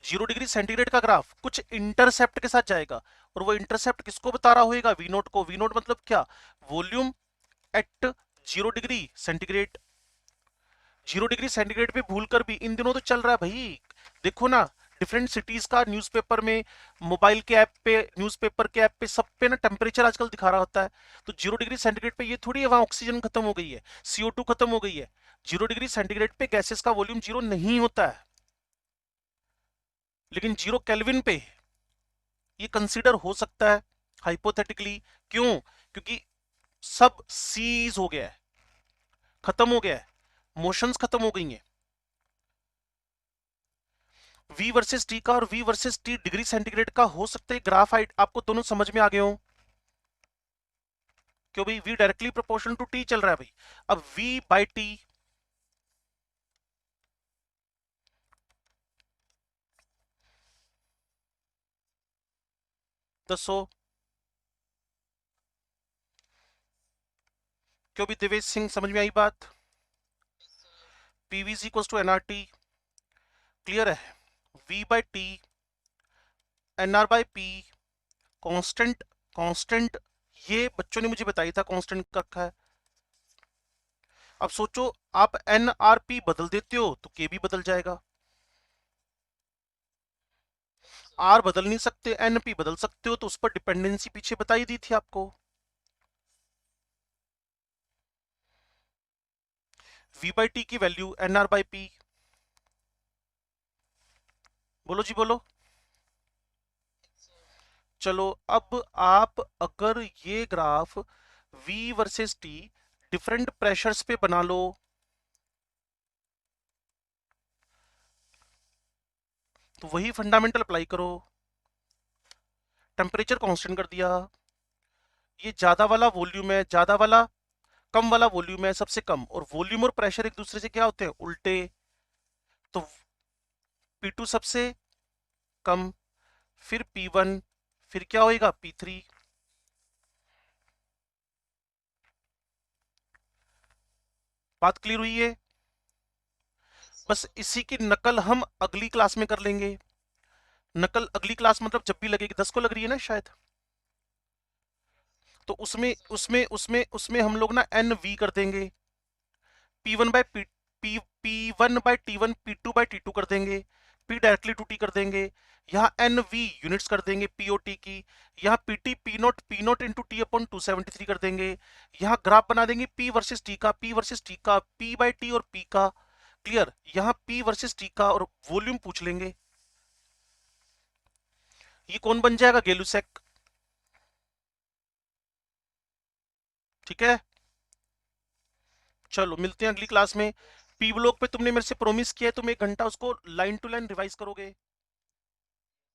0 डिग्री सेंटीग्रेड का ग्राफ कुछ इंटरसेप्ट के साथ जाएगा, और वो इंटरसेप्ट किसको बता रहा होगा, वी नोट को। वी नोट मतलब क्या, volume at 0 degree centigrade. 0 degree centigrade पे भूलकर भी इन दिनों तो चल रहा है भाई, देखो ना, डिफरेंट सिटीज का न्यूज़पेपर में, मोबाइल के ऐप पे, न्यूज़पेपर के ऐप पे, सब पे ना टेम्परेचर आजकल दिखा रहा होता है। तो 0 डिग्री सेंटीग्रेड पे ये थोड़ी है वहां ऑक्सीजन खत्म हो गई है, CO2 खत्म हो गई है। 0 डिग्री सेंटीग्रेड पे गैसेस का वॉल्यूम 0 नहीं होता है, लेकिन 0 केल्विन पे ये कंसीडर हो सकता है हाइपोथेटिकली। क्यों? क्योंकि सब सीज हो गया है, खत्म हो गया है, मोशंस खत्म हो गई हैं। V वर्सेस T का और V versus T degree centigrade का हो सकता है ग्राफ हाइट आपको दोनों समझ में आ गए हो, क्यों भाई V directly proportional to T चल रहा है भाई। अब V बाई T, दसो क्यों भी देवेश सिंह, समझ में आई बात? PV equals to NRT, clear है। V by T NR by P, constant, constant ये बच्चों ने मुझे बताया था कांस्टेंट रखा है। अब सोचो आप NRP बदल देते हो तो K भी बदल जाएगा। R बदल नहीं सकते, NP बदल सकते हो, तो उस पर डिपेंडेंसी पीछे बताई दी थी आपको। V बाई T की वैल्यू NR बाई P, बोलो जी बोलो। चलो अब आप अगर ये graph V versus T different pressures पे बना लो, तो वही फंडामेंटल अप्लाई करो। टेम्परेचर कांस्टेंट कर दिया, ये ज्यादा वाला वॉल्यूम है, ज्यादा वाला कम वाला वॉल्यूम है, सबसे कम, और वॉल्यूम और प्रेशर एक दूसरे से क्या होते हैं, उल्टे। तो P2 सबसे कम, फिर P1, फिर क्या होएगा P3। बात क्लियर हुई है? बस इसी की नकल हम अगली क्लास में कर लेंगे। नकल अगली क्लास मतलब जब भी लगेगी, 10 को लग रही है ना शायद। तो उसमें उसमें उसमें उसमें हम लोग ना एन वी कर देंगे, P one by P1 P2 by T2 कर देंगे, P डायरेक्टली टू T कर देंगे, यहाँ एन वी यूनिट्स कर देंगे पीओटी की, यहाँ PT P note into T upon 273 कर देंगे, यहाँ ग्राफ बना देंगे P वर्सेस T का, P वर्सेस T का, P बाई T और P का। क्लियर? यहाँ P वर्सेस T का और वॉल्यूम पूछ लेंगे। ये कौन बन जाएगा? गेलुसेक। ठीक है, चलो मिलते हैं अगली क्लास में। पी ब्लॉक पे तुमने मेरे से प्रॉमिस किया है तुम 1 घंटा उसको लाइन टू लाइन रिवाइज करोगे।